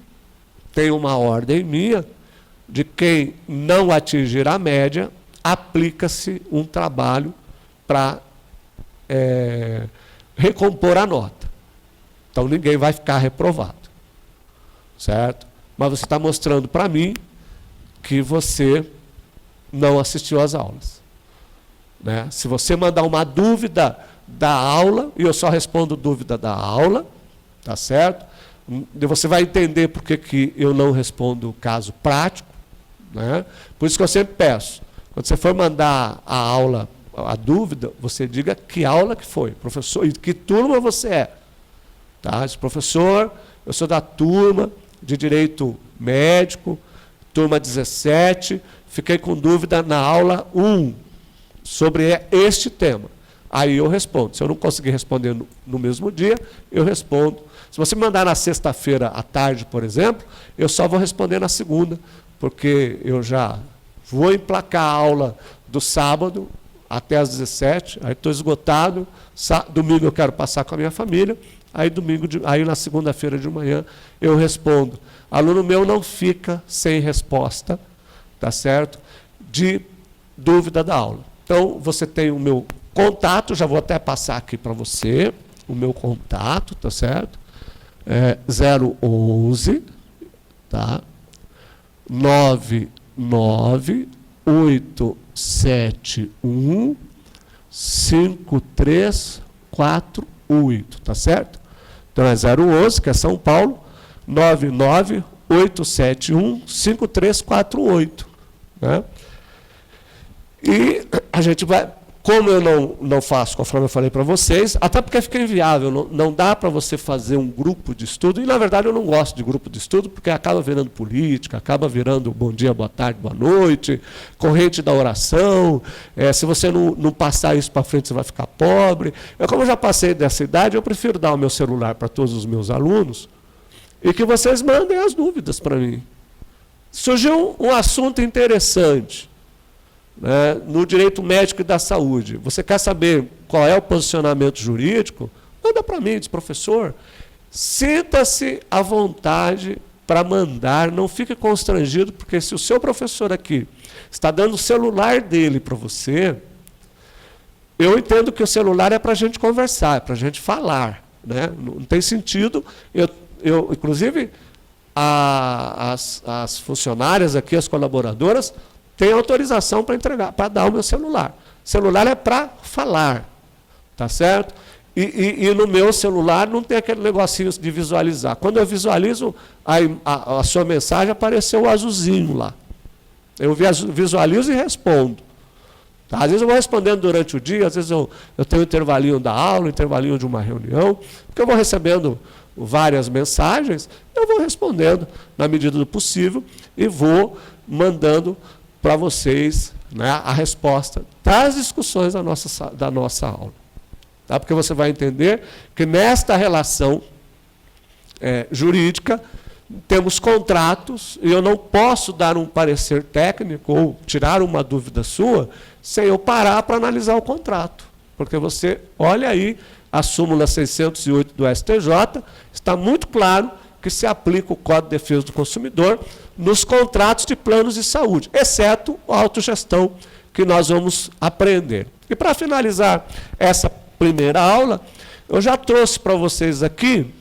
têm uma ordem minha de quem não atingir a média, aplica-se um trabalho para recompor a nota. Então ninguém vai ficar reprovado, certo? Mas você está mostrando para mim que você não assistiu às aulas, né? Se você mandar uma dúvida da aula, e eu só respondo dúvida da aula, tá certo? E você vai entender por que eu não respondo o caso prático, né? Por isso que eu sempre peço, quando você for mandar a aula, a dúvida, você diga que aula que foi, professor, e que turma você é. Tá? Diz, professor, eu sou da turma de Direito Médico, turma 17, fiquei com dúvida na aula 1 sobre este tema. Aí eu respondo. Se eu não conseguir responder no mesmo dia, eu respondo. Se você mandar na sexta-feira à tarde, por exemplo, eu só vou responder na segunda, porque eu já vou emplacar a aula do sábado até às 17, aí estou esgotado, domingo eu quero passar com a minha família, aí na segunda-feira de manhã eu respondo. Aluno meu não fica sem resposta, tá certo? De dúvida da aula. Então, você tem o meu contato, já vou até passar aqui para você, o meu contato, tá certo? 011, tá? 99871 5348, tá certo? Então é 011, que é São Paulo, 99871 5348, né? E a gente vai, como eu não faço, conforme eu falei para vocês, até porque fica inviável, não dá para você fazer um grupo de estudo, e na verdade eu não gosto de grupo de estudo, porque acaba virando política, acaba virando bom dia, boa tarde, boa noite, corrente da oração, se você não passar isso para frente, você vai ficar pobre. Como eu já passei dessa idade, eu prefiro dar o meu celular para todos os meus alunos, e que vocês mandem as dúvidas para mim. Surgiu um assunto interessante, né, no direito médico e da saúde. Você quer saber qual é o posicionamento jurídico? Manda para mim, diz, professor, sinta-se à vontade para mandar, não fique constrangido, porque se o seu professor aqui está dando o celular dele para você, eu entendo que o celular é para a gente conversar, é para a gente falar, né? Não tem sentido, inclusive, as funcionárias aqui, as colaboradoras, tem autorização para entregar, para dar o meu celular. Celular é para falar, tá certo? E no meu celular não tem aquele negocinho de visualizar. Quando eu visualizo, a sua mensagem apareceu o azulzinho lá. Eu visualizo e respondo. Tá? Às vezes eu vou respondendo durante o dia, às vezes eu tenho um intervalinho da aula, um intervalinho de uma reunião, porque eu vou recebendo várias mensagens, eu vou respondendo na medida do possível e vou mandando para vocês, né, a resposta das discussões da nossa aula. Tá? Porque você vai entender que nesta relação jurídica, temos contratos, e eu não posso dar um parecer técnico ou tirar uma dúvida sua sem eu parar para analisar o contrato. Porque você olha aí a súmula 608 do STJ, está muito claro que se aplica o Código de Defesa do Consumidor nos contratos de planos de saúde, exceto a autogestão, que nós vamos aprender. E para finalizar essa primeira aula, eu já trouxe para vocês aqui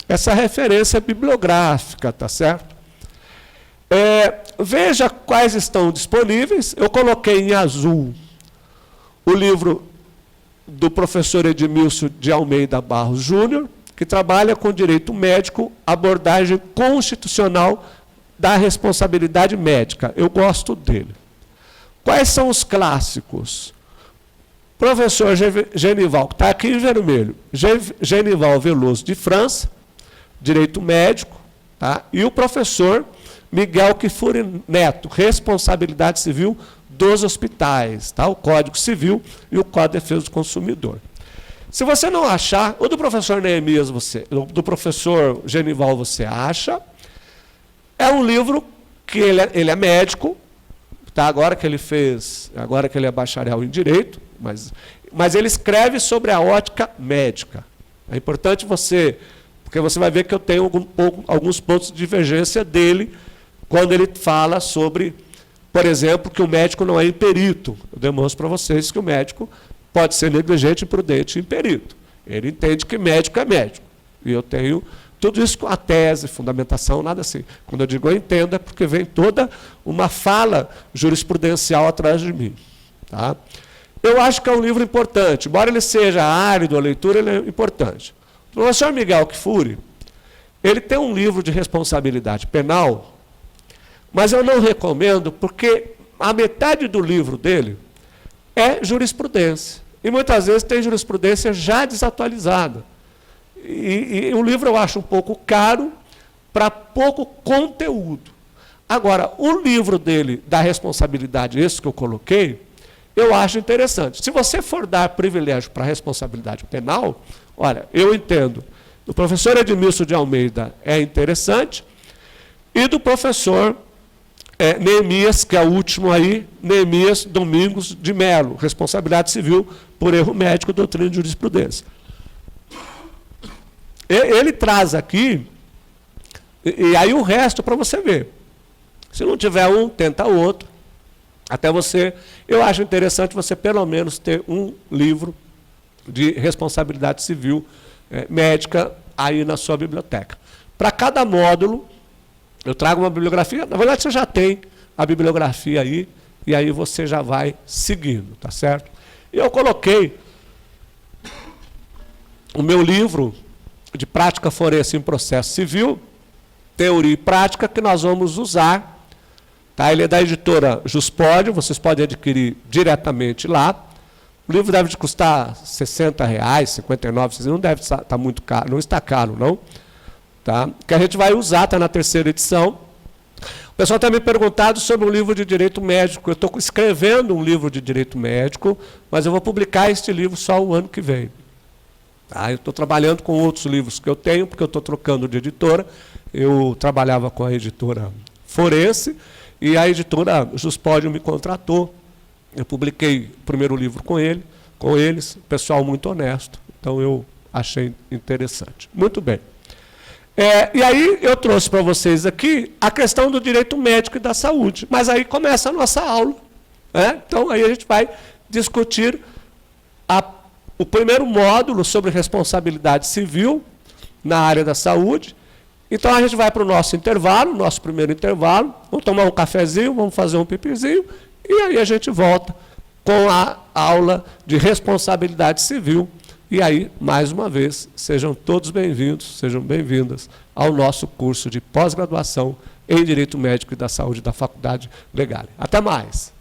essa referência bibliográfica, tá certo? Veja quais estão disponíveis. Eu coloquei em azul o livro do professor Edmilson de Almeida Barros Júnior, que trabalha com direito médico, abordagem constitucional da responsabilidade médica. Eu gosto dele. Quais são os clássicos? Professor Genival, que está aqui em vermelho, Genival Veloso de França, direito médico, tá? E o professor Miguel Kfouri Neto, responsabilidade civil dos hospitais, tá? O Código Civil e o Código de Defesa do Consumidor. Se você não achar, o do professor Neemias, do professor Genival você acha, é um livro que ele é médico, tá? Agora que ele é bacharel em Direito, mas ele escreve sobre a ótica médica. É importante porque você vai ver que eu tenho alguns pontos de divergência dele, quando ele fala sobre, por exemplo, que o médico não é imperito. Eu demonstro para vocês que o médico pode ser negligente, imprudente e imperito. Ele entende que médico é médico. E eu tenho tudo isso com a tese, fundamentação, nada assim. Quando eu digo eu entendo, é porque vem toda uma fala jurisprudencial atrás de mim. Tá? Eu acho que é um livro importante. Embora ele seja árido a leitura, ele é importante. O professor Miguel Kfouri, ele tem um livro de responsabilidade penal, mas eu não recomendo porque a metade do livro dele é jurisprudência. E muitas vezes tem jurisprudência já desatualizada. E o livro eu acho um pouco caro para pouco conteúdo. Agora, o livro dele, da responsabilidade, esse que eu coloquei, eu acho interessante. Se você for dar privilégio para a responsabilidade penal, olha, eu entendo. Do professor Edmilson de Almeida é interessante, e do professor Neemias, que é o último aí, Neemias Domingos de Melo, responsabilidade civil por erro médico, doutrina de jurisprudência. Ele traz aqui, e aí o resto para você ver. Se não tiver um, tenta outro. Até você, eu acho interessante você pelo menos ter um livro de responsabilidade civil médica aí na sua biblioteca. Para cada módulo, eu trago uma bibliografia, na verdade você já tem a bibliografia aí, e aí você já vai seguindo, tá certo? E eu coloquei o meu livro de prática forense em processo civil, teoria e prática, que nós vamos usar. Tá? Ele é da editora Juspódio, vocês podem adquirir diretamente lá. O livro deve custar R$ 60, R$ 59, não deve estar muito caro, não está caro, não. Tá? Que a gente vai usar, está na 3ª edição. O pessoal tem me perguntado sobre um livro de direito médico. Eu estou escrevendo um livro de direito médico, mas eu vou publicar este livro só o ano que vem. Tá? Eu estou trabalhando com outros livros que eu tenho, porque eu estou trocando de editora. Eu trabalhava com a editora Forense, e a editora Juspódio me contratou. Eu publiquei o primeiro livro com eles, pessoal muito honesto. Então eu achei interessante. Muito bem. E aí eu trouxe para vocês aqui a questão do direito médico e da saúde. Mas aí começa a nossa aula. Então aí a gente vai discutir o primeiro módulo sobre responsabilidade civil na área da saúde. Então a gente vai para o nosso intervalo, nosso primeiro intervalo, vamos tomar um cafezinho, vamos fazer um pipizinho, e aí a gente volta com a aula de responsabilidade civil. E aí, mais uma vez, sejam todos bem-vindos, sejam bem-vindas ao nosso curso de pós-graduação em Direito Médico e da Saúde da Faculdade Legale. Até mais!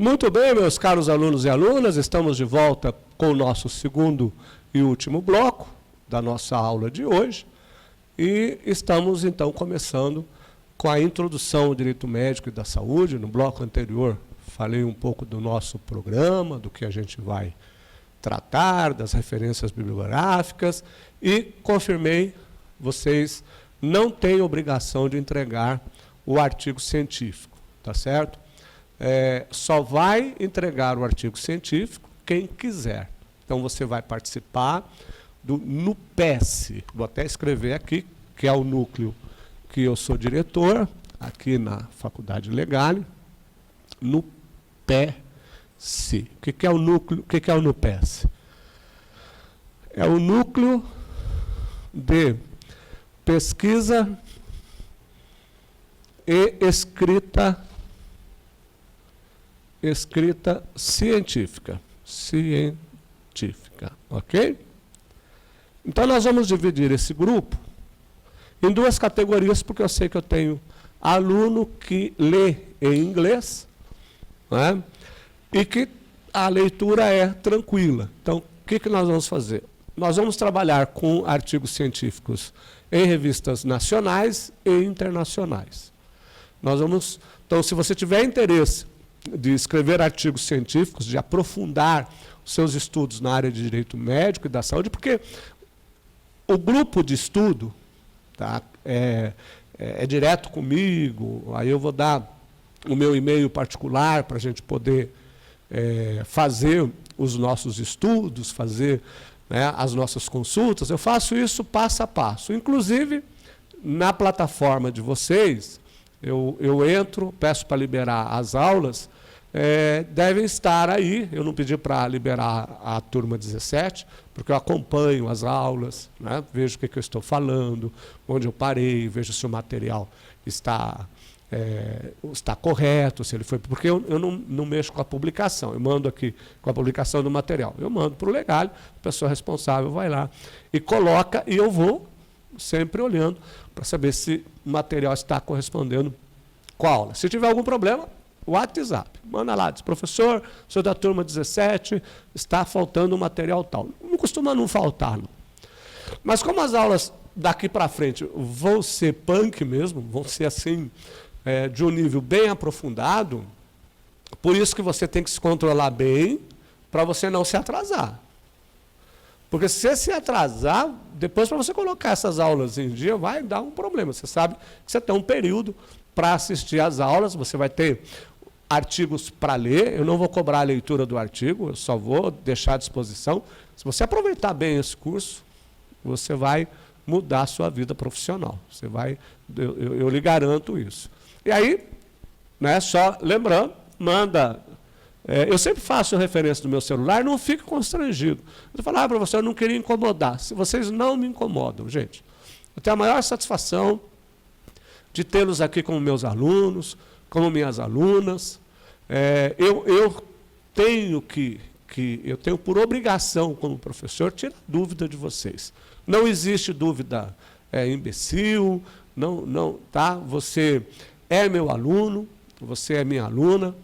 Muito bem, meus caros alunos e alunas, estamos de volta com o nosso segundo e último bloco da nossa aula de hoje e estamos então começando com a introdução ao direito médico e da saúde. No bloco anterior falei um pouco do nosso programa, do que a gente vai tratar, das referências bibliográficas e confirmei, vocês não têm obrigação de entregar o artigo científico, tá certo? Só vai entregar o artigo científico quem quiser. Então, você vai participar do NUPES. Vou até escrever aqui, que é o núcleo que eu sou diretor, aqui na Faculdade Legale, NUPES. O que é o núcleo? O que é o NUPES? É o núcleo de pesquisa e escrita científica, ok? Então, nós vamos dividir esse grupo em duas categorias, porque eu sei que eu tenho aluno que lê em inglês, né, e que a leitura é tranquila. Então, o que nós vamos fazer? Nós vamos trabalhar com artigos científicos em revistas nacionais e internacionais. Então, se você tiver interesse de escrever artigos científicos, de aprofundar os seus estudos na área de direito médico e da saúde, porque o grupo de estudo, tá, é direto comigo, aí eu vou dar o meu e-mail particular para a gente poder fazer os nossos estudos, fazer, né, as nossas consultas. Eu faço isso passo a passo. Inclusive, na plataforma de vocês, eu entro, peço para liberar as aulas, devem estar aí. Eu não pedi para liberar a turma 17, porque eu acompanho as aulas, né, vejo o que eu estou falando, onde eu parei, vejo se o material está correto, se ele foi, porque eu não mexo com a publicação, eu mando aqui com a publicação do material, eu mando para o Legale, a pessoa responsável vai lá e coloca, e eu vou sempre olhando para saber se o material está correspondendo com a aula. Se tiver algum problema, WhatsApp, manda lá, diz: professor, sou da turma 17, está faltando um material tal. Não costuma não faltar, não. Mas como as aulas daqui para frente vão ser punk mesmo, vão ser assim, de um nível bem aprofundado, por isso que você tem que se controlar bem, para você não se atrasar. Porque se você se atrasar, depois para você colocar essas aulas em dia, vai dar um problema. Você sabe que você tem um período para assistir às aulas, você vai ter artigos para ler, eu não vou cobrar a leitura do artigo, eu só vou deixar à disposição. Se você aproveitar bem esse curso, você vai mudar a sua vida profissional. Você vai, eu lhe garanto isso. E aí, né, só lembrando, manda... eu sempre faço referência do meu celular, não fico constrangido. Eu falo, para você, eu não queria incomodar. Se vocês não me incomodam, gente, eu tenho a maior satisfação de tê-los aqui como meus alunos, como minhas alunas. Eu tenho por obrigação, como professor, tirar dúvida de vocês. Não existe dúvida imbecil, não, tá? Você é meu aluno, você é minha aluna.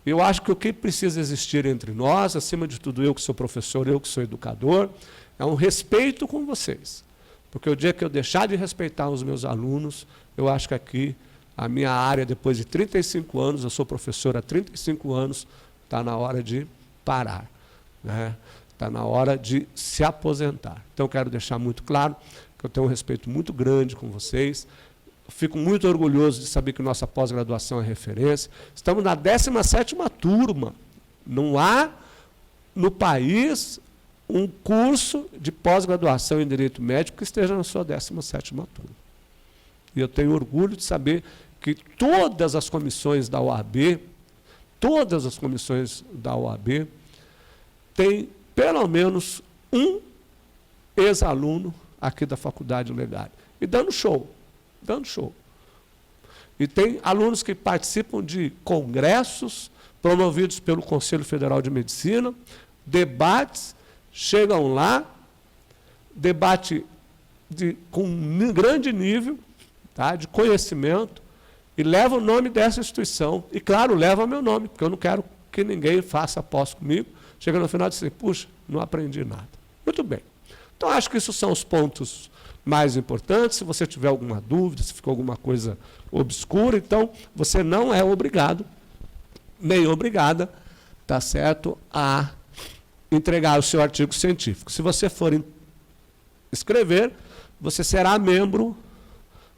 Eu acho que o que precisa existir entre nós, acima de tudo eu que sou professor, eu que sou educador, é um respeito com vocês. Porque o dia que eu deixar de respeitar os meus alunos, eu acho que aqui, a minha área, depois de 35 anos, eu sou professor há 35 anos, está na hora de parar, né? Está na hora de se aposentar. Então, eu quero deixar muito claro que eu tenho um respeito muito grande com vocês. Fico muito orgulhoso de saber que nossa pós-graduação é referência. Estamos na 17ª turma. Não há no país um curso de pós-graduação em Direito Médico que esteja na sua 17ª turma. E eu tenho orgulho de saber que todas as comissões da OAB, têm pelo menos um ex-aluno aqui da Faculdade Legale. E dando show. E tem alunos que participam de congressos promovidos pelo Conselho Federal de Medicina, debates, chegam lá, debate com um grande nível, tá, de conhecimento, e leva o nome dessa instituição. E, claro, leva meu nome, porque eu não quero que ninguém faça pós comigo. Chega no final e diz assim, puxa, não aprendi nada. Muito bem. Então, acho que esses são os pontos mais importantes. Se você tiver alguma dúvida, se ficou alguma coisa obscura, então, você não é obrigado, nem obrigada, tá certo, a entregar o seu artigo científico. Se você for escrever, você será membro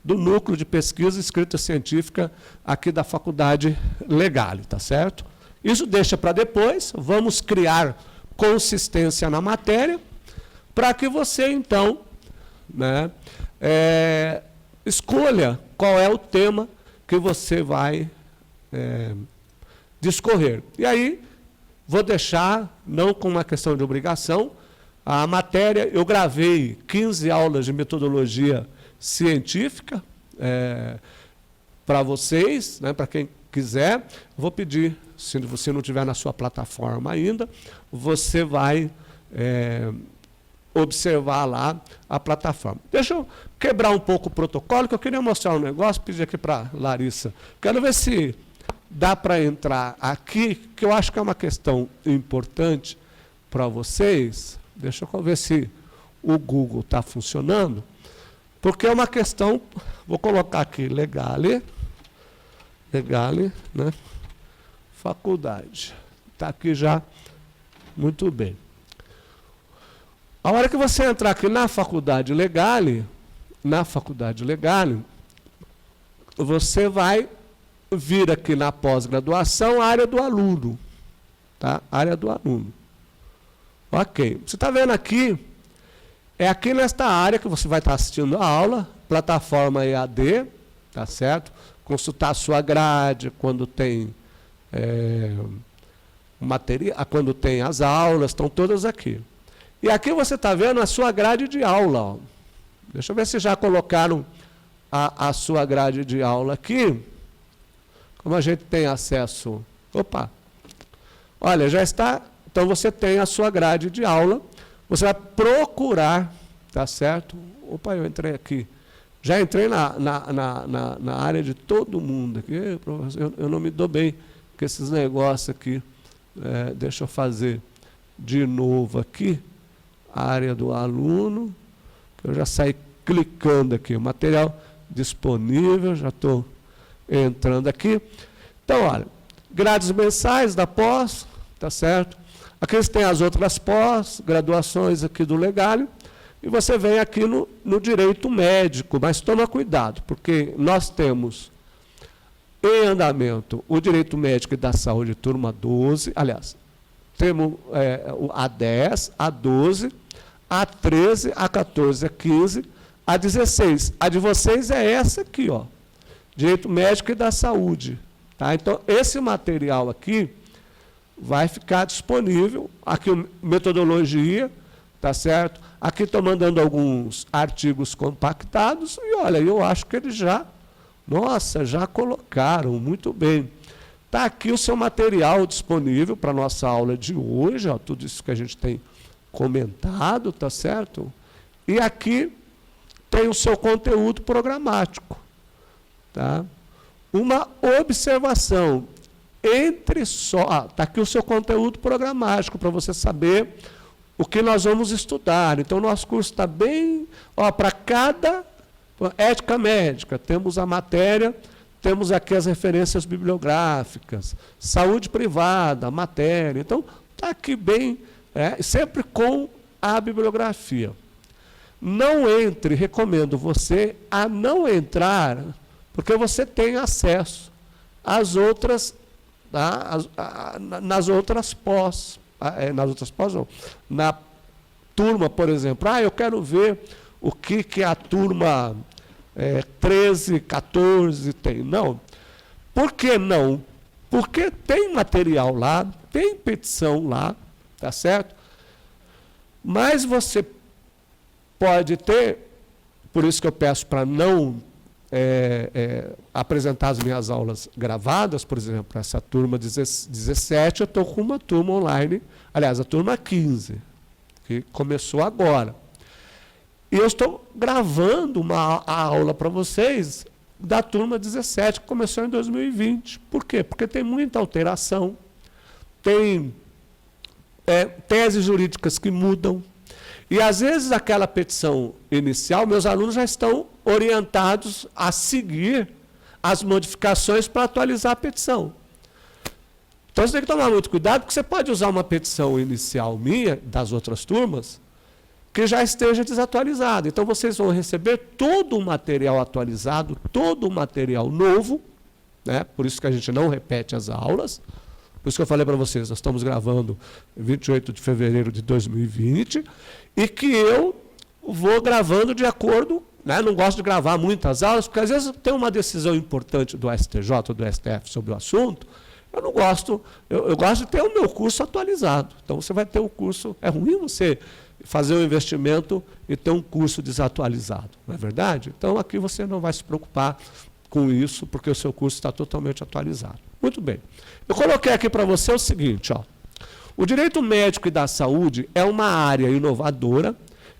do núcleo de pesquisa e escrita científica aqui da Faculdade Legale, tá certo? Isso deixa para depois, vamos criar consistência na matéria, para que você, então, né, escolha qual é o tema que você vai discorrer. E aí, vou deixar, não com uma questão de obrigação, a matéria, eu gravei 15 aulas de metodologia científica para vocês, né, para quem quiser. Vou pedir, se você não tiver na sua plataforma ainda, você vai observar lá a plataforma. Deixa eu quebrar um pouco o protocolo, que eu queria mostrar um negócio, pedir aqui para Larissa. Quero ver se dá para entrar aqui, que eu acho que é uma questão importante para vocês. Deixa eu ver se o Google está funcionando, porque é uma questão, vou colocar aqui, Legale, né? Faculdade. Está aqui já, muito bem. A hora que você entrar aqui na Faculdade Legale, você vai vir aqui na pós-graduação a área do aluno. Tá? Área do aluno. Ok. Você está vendo aqui, é aqui nesta área que você vai estar assistindo a aula, plataforma EAD, tá certo? Consultar a sua grade, quando tem material, quando tem as aulas, estão todas aqui. E aqui você está vendo a sua grade de aula. Ó. Deixa eu ver se já colocaram a sua grade de aula aqui. Como a gente tem acesso... Opa! Olha, já está... Então, você tem a sua grade de aula. Você vai procurar, tá certo? Opa, eu entrei aqui. Já entrei na área de todo mundo aqui. Eu não me dou bem com esses negócios aqui. Deixa eu fazer de novo aqui. Área do aluno. Eu já saí clicando aqui. O material disponível. Já estou entrando aqui. Então, olha. Grades mensais da pós. Tá certo? Aqui você tem as outras pós-graduações aqui do Legale. E você vem aqui no direito médico, mas toma cuidado, porque nós temos em andamento o direito médico e da saúde, turma 12, aliás, temos a 10, a 12, a 13, a 14, a 15, a 16. A de vocês é essa aqui, ó, direito médico e da saúde. Tá? Então, esse material aqui vai ficar disponível, aqui metodologia, tá certo? Aqui estou mandando alguns artigos compactados e olha, eu acho que eles já colocaram, muito bem. Está aqui o seu material disponível para a nossa aula de hoje, ó, tudo isso que a gente tem comentado, tá certo? E aqui tem o seu conteúdo programático. Tá? Uma observação, está aqui o seu conteúdo programático, para você saber o que nós vamos estudar. Então, o nosso curso está bem... para cada ética médica, temos a matéria, temos aqui as referências bibliográficas, saúde privada, matéria. Então, está aqui bem, sempre com a bibliografia. Não entre, recomendo você a não entrar, porque você tem acesso às outras, nas outras pós. Na turma, por exemplo, eu quero ver o que a turma 13, 14 tem. Não. Por que não? Porque tem material lá, tem petição lá, tá certo? Mas você pode ter, por isso que eu peço para não apresentar as minhas aulas gravadas, por exemplo, essa turma 17, eu estou com uma turma online, aliás, a turma 15, que começou agora. E eu estou gravando a aula para vocês da turma 17, que começou em 2020. Por quê? Porque tem muita alteração, tem teses jurídicas que mudam. E, às vezes, aquela petição inicial, meus alunos já estão orientados a seguir as modificações para atualizar a petição. Então, você tem que tomar muito cuidado, porque você pode usar uma petição inicial minha, das outras turmas, que já esteja desatualizada. Então, vocês vão receber todo o material atualizado, todo o material novo, né? Por isso que a gente não repete as aulas. Por isso que eu falei para vocês, nós estamos gravando 28 de fevereiro de 2020, e que eu vou gravando de acordo, né? Não gosto de gravar muitas aulas, porque às vezes tem uma decisão importante do STJ ou do STF sobre o assunto, eu não gosto, eu gosto de ter o meu curso atualizado. Então você vai ter o curso, é ruim você fazer um investimento e ter um curso desatualizado, não é verdade? Então aqui você não vai se preocupar com isso, porque o seu curso está totalmente atualizado. Muito bem. Eu coloquei aqui para você o seguinte, ó. O direito médico e da saúde é uma área inovadora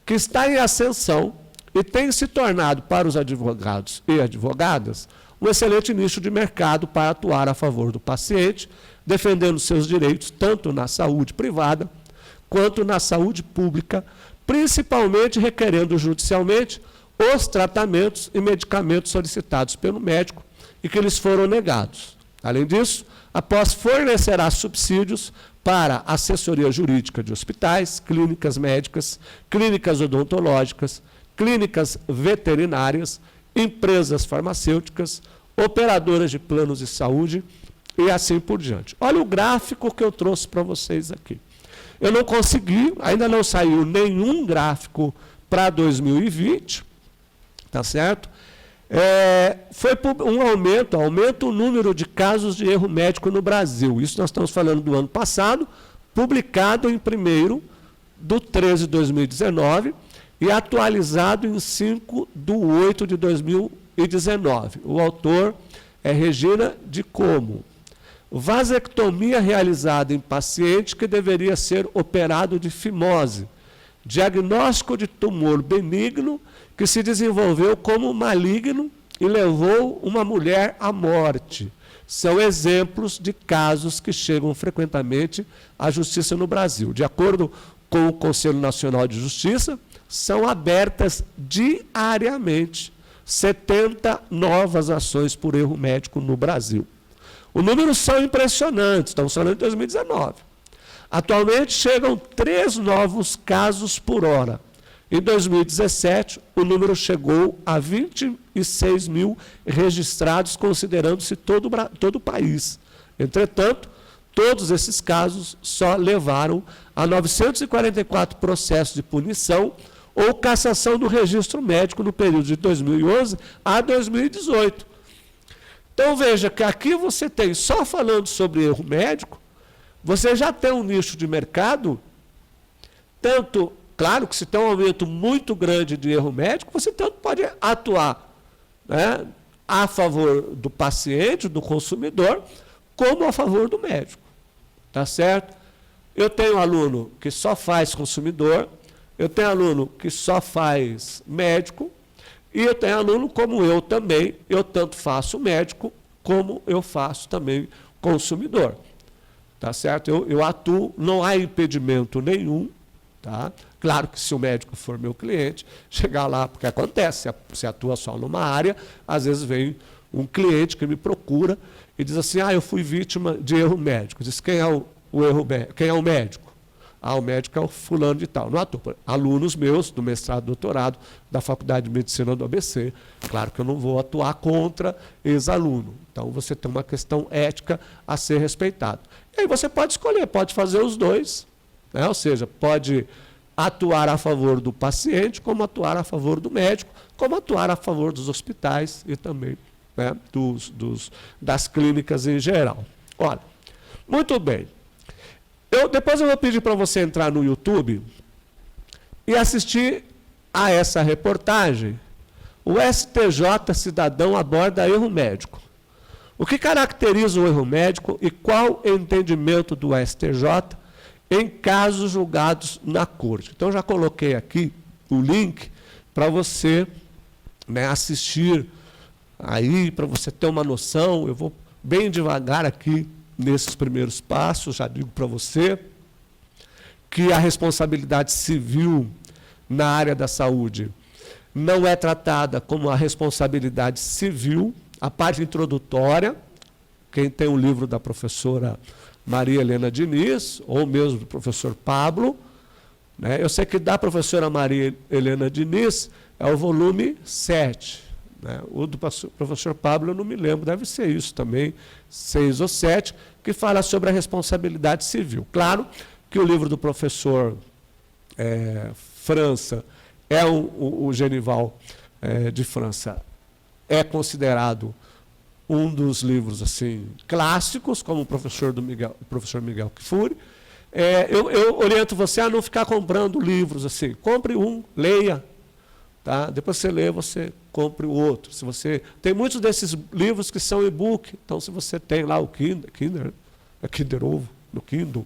que está em ascensão e tem se tornado para os advogados e advogadas um excelente nicho de mercado para atuar a favor do paciente, defendendo seus direitos tanto na saúde privada quanto na saúde pública, principalmente requerendo judicialmente os tratamentos e medicamentos solicitados pelo médico e que lhes foram negados. Além disso, após fornecerá subsídios para assessoria jurídica de hospitais, clínicas médicas, clínicas odontológicas, clínicas veterinárias, empresas farmacêuticas, operadoras de planos de saúde e assim por diante. Olha o gráfico que eu trouxe para vocês aqui. Eu não consegui, ainda não saiu nenhum gráfico para 2020, tá certo? Foi um aumenta o número de casos de erro médico no Brasil. Isso nós estamos falando do ano passado, publicado em 1º/13 de 2019 e atualizado em 5/8 de 2019. O autor é Regina de Como. Vasectomia realizada em paciente que deveria ser operado de fimose. Diagnóstico de tumor benigno que se desenvolveu como maligno e levou uma mulher à morte. São exemplos de casos que chegam frequentemente à justiça no Brasil. De acordo com o Conselho Nacional de Justiça, são abertas diariamente 70 novas ações por erro médico no Brasil. Os números são impressionantes, estamos falando de 2019. Atualmente chegam 3 novos casos por hora. Em 2017, o número chegou a 26 mil registrados, considerando-se todo o país. Entretanto, todos esses casos só levaram a 944 processos de punição ou cassação do registro médico no período de 2011 a 2018. Então veja que aqui você tem, só falando sobre erro médico, você já tem um nicho de mercado, tanto, claro que se tem um aumento muito grande de erro médico, você tanto pode atuar, né, a favor do paciente, do consumidor, como a favor do médico. Tá certo? Eu tenho aluno que só faz consumidor, eu tenho aluno que só faz médico, e eu tenho aluno como eu também, eu tanto faço médico, como eu faço também consumidor. Tá certo? Eu atuo, não há impedimento nenhum, tá? Claro que se o médico for meu cliente, chegar lá, porque acontece, você atua só numa área, às vezes vem um cliente que me procura e diz assim, eu fui vítima de erro médico. Diz, quem é o médico? O médico é o fulano de tal. Não atua. Alunos meus, do mestrado e doutorado, da Faculdade de Medicina do ABC, claro que eu não vou atuar contra ex-aluno. Então, você tem uma questão ética a ser respeitada. E aí você pode escolher, pode fazer os dois, né? Ou seja, pode atuar a favor do paciente, como atuar a favor do médico, como atuar a favor dos hospitais e também, né, das clínicas em geral. Olha, muito bem. Depois eu vou pedir para você entrar no YouTube e assistir a essa reportagem. O STJ Cidadão aborda erro médico. O que caracteriza o erro médico e qual o entendimento do STJ em casos julgados na corte? Então, já coloquei aqui o link para você, né, assistir aí, para você ter uma noção. Eu vou bem devagar aqui, nesses primeiros passos, já digo para você, que a responsabilidade civil na área da saúde não é tratada como a responsabilidade civil, a parte introdutória, quem tem o livro da professora Maria Helena Diniz, ou mesmo do professor Pablo, né? Eu sei que da professora Maria Helena Diniz é o volume 7. Né? O do professor Pablo eu não me lembro, deve ser isso também, 6 ou 7, que fala sobre a responsabilidade civil. Claro que o livro do professor França, o Genival de França, é considerado um dos livros assim, clássicos, como o professor Miguel Kfouri. Eu oriento você a não ficar comprando livros assim. Compre um, leia. Tá? Depois que você lê, você compre o outro. Se você tem muitos desses livros que são e-book, então se você tem lá o Kinder Ovo, no Kindle,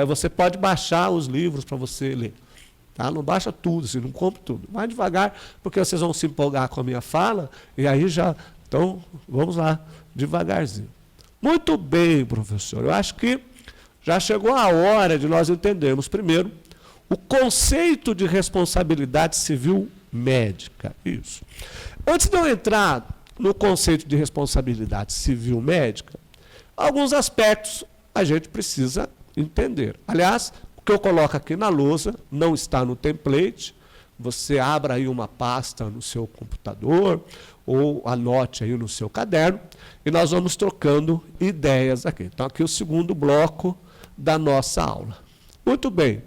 você pode baixar os livros para você ler. Tá? Não baixa tudo, assim, não compre tudo. Vai devagar, porque vocês vão se empolgar com a minha fala, e aí já... Então, vamos lá, devagarzinho. Muito bem, professor. Eu acho que já chegou a hora de nós entendermos, primeiro, o conceito de responsabilidade civil médica. Isso. Antes de eu entrar no conceito de responsabilidade civil médica, alguns aspectos a gente precisa entender. Aliás, o que eu coloco aqui na lousa não está no template. Você abra aí uma pasta no seu computador ou anote aí no seu caderno e nós vamos trocando ideias aqui. Então, aqui é o segundo bloco da nossa aula. Muito bem.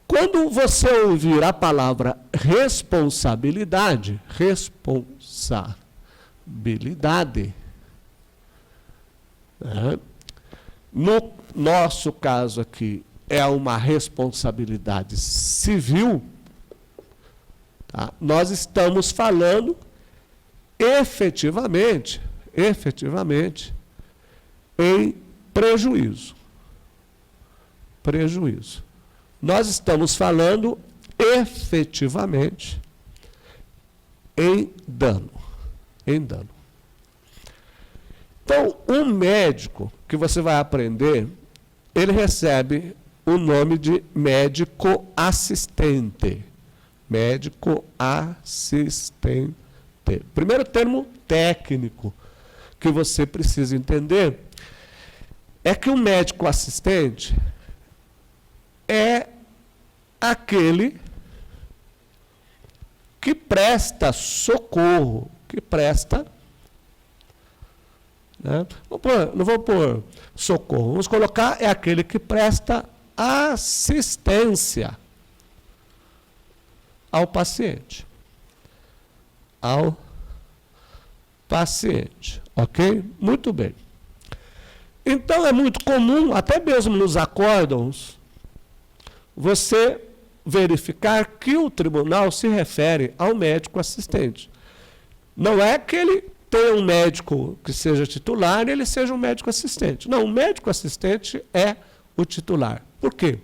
Quando você ouvir a palavra responsabilidade, né? No nosso caso aqui, é uma responsabilidade civil, tá? Nós estamos falando efetivamente em prejuízo. Nós estamos falando efetivamente em dano. Então, um médico que você vai aprender, ele recebe o nome de médico assistente. Primeiro termo técnico que você precisa entender é que o médico assistente é aquele que presta socorro, né? Não vou pôr socorro, vamos colocar, é aquele que presta assistência ao paciente. Ok? Muito bem. Então é muito comum, até mesmo nos acórdãos, você verificar que o tribunal se refere ao médico assistente. Não é que ele tenha um médico que seja titular e ele seja um médico assistente. Não, o médico assistente é o titular. Por quê?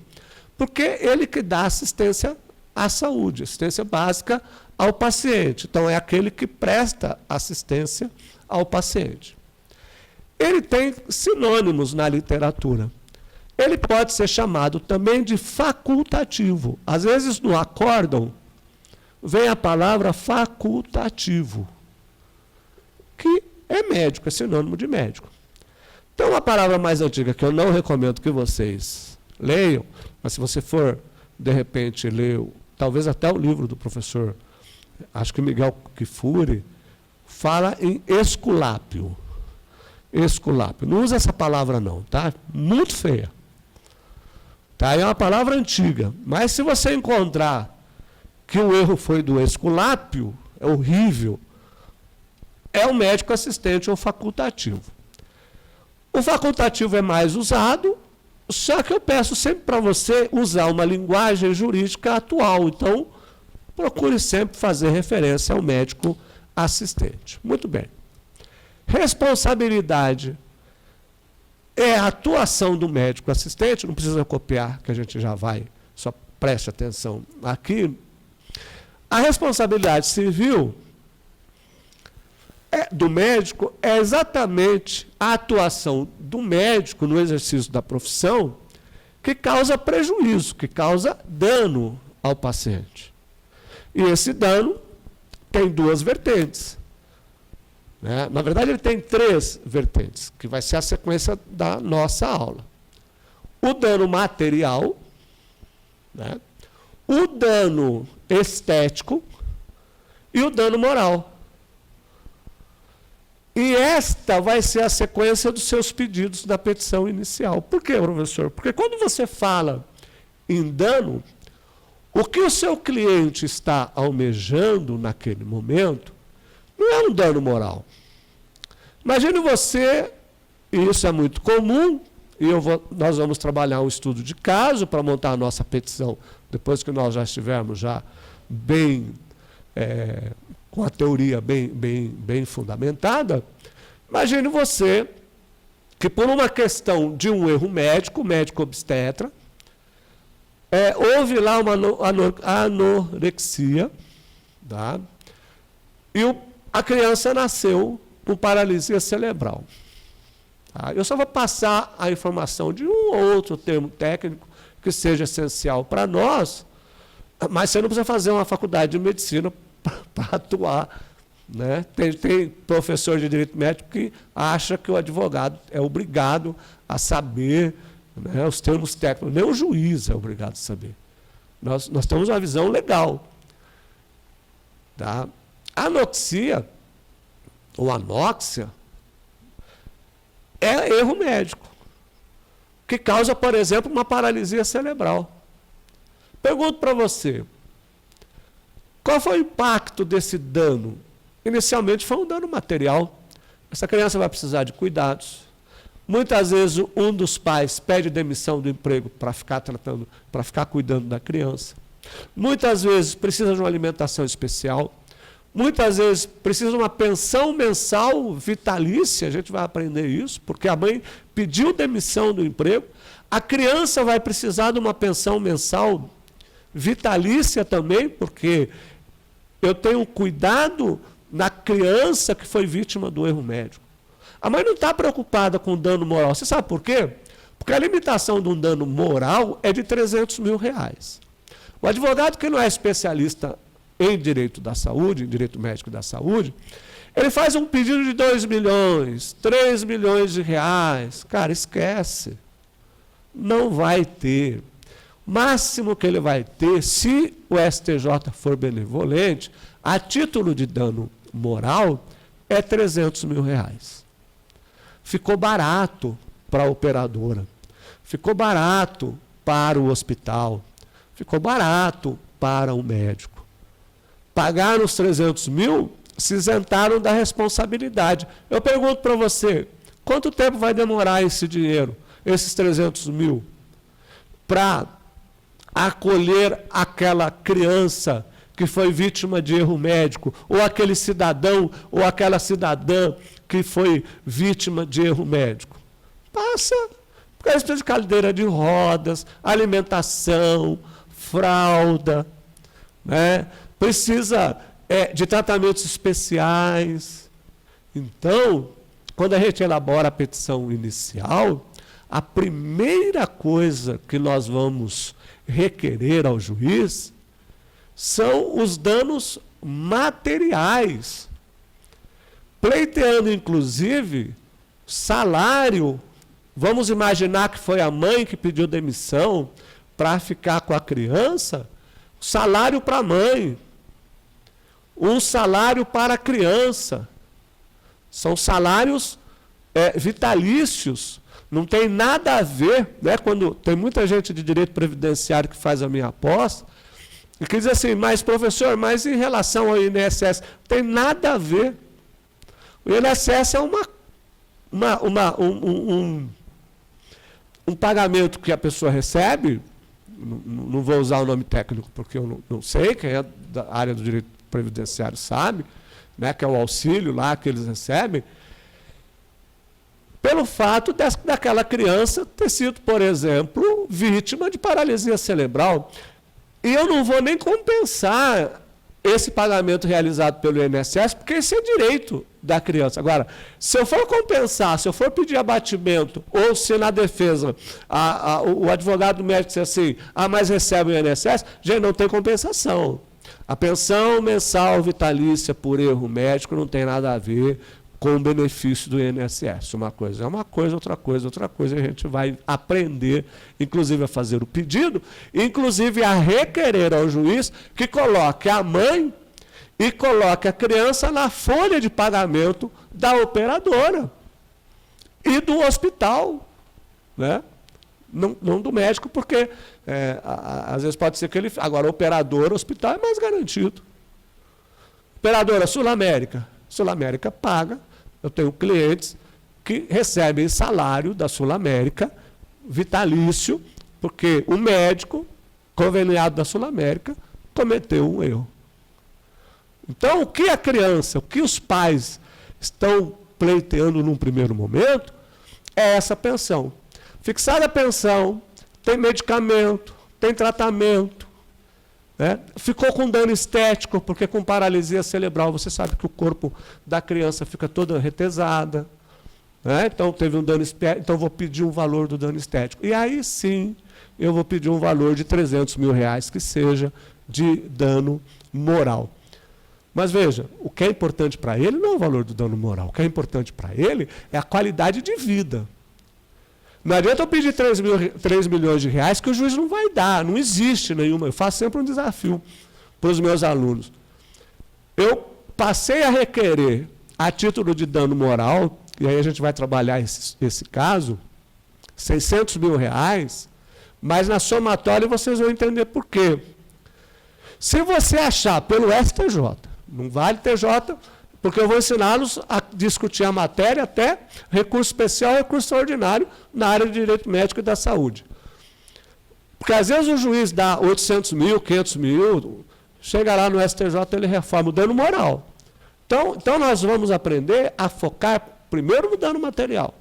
Porque ele que dá assistência à saúde, assistência básica ao paciente. Então, é aquele que presta assistência ao paciente. Ele tem sinônimos na literatura. Ele pode ser chamado também de facultativo. Às vezes, no acórdão, vem a palavra facultativo, que é médico, é sinônimo de médico. Então, uma palavra mais antiga que eu não recomendo que vocês leiam, mas se você for, de repente, ler, talvez até o livro do professor, acho que Miguel Kfouri, fala em esculápio. Esculápio. Não usa essa palavra não, tá? Muito feia. Tá? É uma palavra antiga. Mas se você encontrar que o erro foi do esculápio, é horrível, é o médico assistente ou facultativo. O facultativo é mais usado, só que eu peço sempre para você usar uma linguagem jurídica atual. Então, procure sempre fazer referência ao médico assistente. Muito bem. Responsabilidade é a atuação do médico assistente, não precisa copiar, que a gente já vai, só preste atenção aqui. A responsabilidade civil do médico é exatamente a atuação do médico no exercício da profissão que causa prejuízo, que causa dano ao paciente. E esse dano tem duas vertentes. Né? Na verdade, ele tem três vertentes, que vai ser a sequência da nossa aula. O dano material, né? O dano estético e o dano moral. E esta vai ser a sequência dos seus pedidos da petição inicial. Por quê, professor? Porque quando você fala em dano, o que o seu cliente está almejando naquele momento não é um dano moral. Imagine você, e isso é muito comum, e nós vamos trabalhar um estudo de caso para montar a nossa petição, depois que nós já estivermos já bem, com a teoria bem fundamentada. Imagine você que por uma questão de um erro médico obstetra, houve lá uma anorexia, tá? E a criança nasceu com paralisia cerebral. Tá? Eu só vou passar a informação de um ou outro termo técnico que seja essencial para nós, mas você não precisa fazer uma faculdade de medicina para atuar. Né? Tem professor de direito médico que acha que o advogado é obrigado a saber, né, os termos técnicos. Nem o juiz é obrigado a saber. Nós temos uma visão legal. Tá? Anoxia, ou anóxia, é erro médico, que causa, por exemplo, uma paralisia cerebral. Pergunto para você, qual foi o impacto desse dano? Inicialmente foi um dano material. Essa criança vai precisar de cuidados. Muitas vezes um dos pais pede demissão do emprego para ficar cuidando da criança. Muitas vezes precisa de uma alimentação especial. Muitas vezes precisa de uma pensão mensal vitalícia, a gente vai aprender isso, porque a mãe pediu demissão do emprego. A criança vai precisar de uma pensão mensal vitalícia também, porque eu tenho cuidado na criança que foi vítima do erro médico. A mãe não está preocupada com o dano moral. Você sabe por quê? Porque a limitação de um dano moral é de R$300 mil. O advogado que não é especialista em direito da saúde, em direito médico da saúde, ele faz um pedido de 2 milhões, 3 milhões de reais. Cara, esquece. Não vai ter. O máximo que ele vai ter, se o STJ for benevolente, a título de dano moral, é R$300 mil. Ficou barato para a operadora. Ficou barato para o hospital. Ficou barato para o médico. Pagaram os 300 mil, se isentaram da responsabilidade. Eu pergunto para você, quanto tempo vai demorar esse dinheiro, esses 300 mil, para acolher aquela criança que foi vítima de erro médico, ou aquele cidadão ou aquela cidadã que foi vítima de erro médico? Passa, porque eles precisam de cadeira de rodas, alimentação, fralda, né? Precisa de tratamentos especiais. Então, quando a gente elabora a petição inicial, a primeira coisa que nós vamos requerer ao juiz são os danos materiais, pleiteando, inclusive, salário. Vamos imaginar que foi a mãe que pediu demissão para ficar com a criança, salário para a mãe, um salário para a criança. São salários vitalícios. Não tem nada a ver, né? Quando tem muita gente de direito previdenciário que faz a minha aposta, e que diz assim, mas professor, mas em relação ao INSS, não tem nada a ver. O INSS é um pagamento que a pessoa recebe, não vou usar o nome técnico porque eu não sei, quem é da área do direito previdenciário sabe, né, que é o auxílio lá que eles recebem, pelo fato daquela criança ter sido, por exemplo, vítima de paralisia cerebral. E eu não vou nem compensar esse pagamento realizado pelo INSS, porque esse é direito da criança. Agora, se eu for compensar, se eu for pedir abatimento, ou se na defesa o advogado médico disser assim, mas recebe o INSS, gente, não tem compensação. A pensão mensal vitalícia por erro médico não tem nada a ver com o benefício do INSS. Uma coisa é uma coisa, outra coisa, a gente vai aprender, inclusive, a fazer o pedido, inclusive a requerer ao juiz que coloque a mãe e coloque a criança na folha de pagamento da operadora e do hospital, né? Não do médico, porque às vezes pode ser que ele... Agora, operador, hospital é mais garantido. Operadora Sul-América. Sul-América paga. Eu tenho clientes que recebem salário da Sul-América, vitalício, porque o médico, conveniado da Sul-América, cometeu um erro. Então, o que a criança, o que os pais estão pleiteando num primeiro momento, é essa pensão. Fixada a pensão, tem medicamento, tem tratamento, né? Ficou com dano estético, porque com paralisia cerebral você sabe que o corpo da criança fica toda retesada, né? Então teve um dano estético, então vou pedir um valor do dano estético. E aí sim, eu vou pedir um valor de R$300 mil, que seja de dano moral. Mas veja, o que é importante para ele não é o valor do dano moral, o que é importante para ele é a qualidade de vida. Não adianta eu pedir 3 milhões de reais que o juiz não vai dar, não existe nenhuma. Eu faço sempre um desafio para os meus alunos. Eu passei a requerer, a título de dano moral, e aí a gente vai trabalhar esse caso, 600 mil reais, mas na somatória vocês vão entender por quê. Se você achar pelo STJ, não vale TJ, porque eu vou ensiná-los a discutir a matéria até recurso especial e recurso extraordinário na área de direito médico e da saúde. Porque às vezes o juiz dá 800 mil, 500 mil, chega lá no STJ, ele reforma o dano moral. Então nós vamos aprender a focar primeiro no dano material.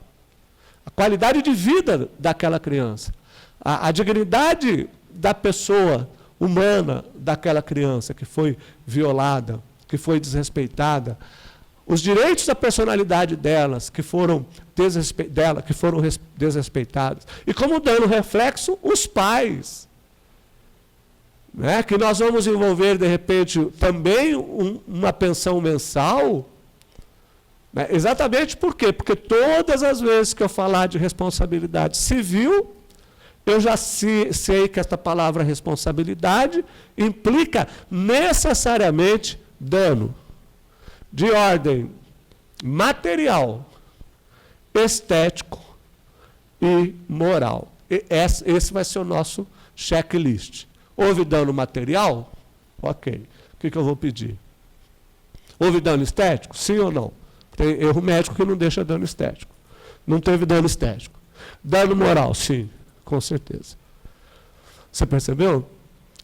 A qualidade de vida daquela criança. A dignidade da pessoa humana daquela criança que foi violada, que foi desrespeitada, os direitos da personalidade delas que foram desrespeitados. E como dano reflexo, os pais. Né? Que nós vamos envolver, de repente, também uma pensão mensal. Né? Exatamente por quê? Porque todas as vezes que eu falar de responsabilidade civil, eu já sei que esta palavra responsabilidade implica necessariamente dano de ordem material, estético e moral. Esse vai ser o nosso checklist. Houve dano material? Ok. O que eu vou pedir? Houve dano estético? Sim ou não? Tem erro médico que não deixa dano estético. Não teve dano estético. Dano moral? Sim, com certeza. Você percebeu?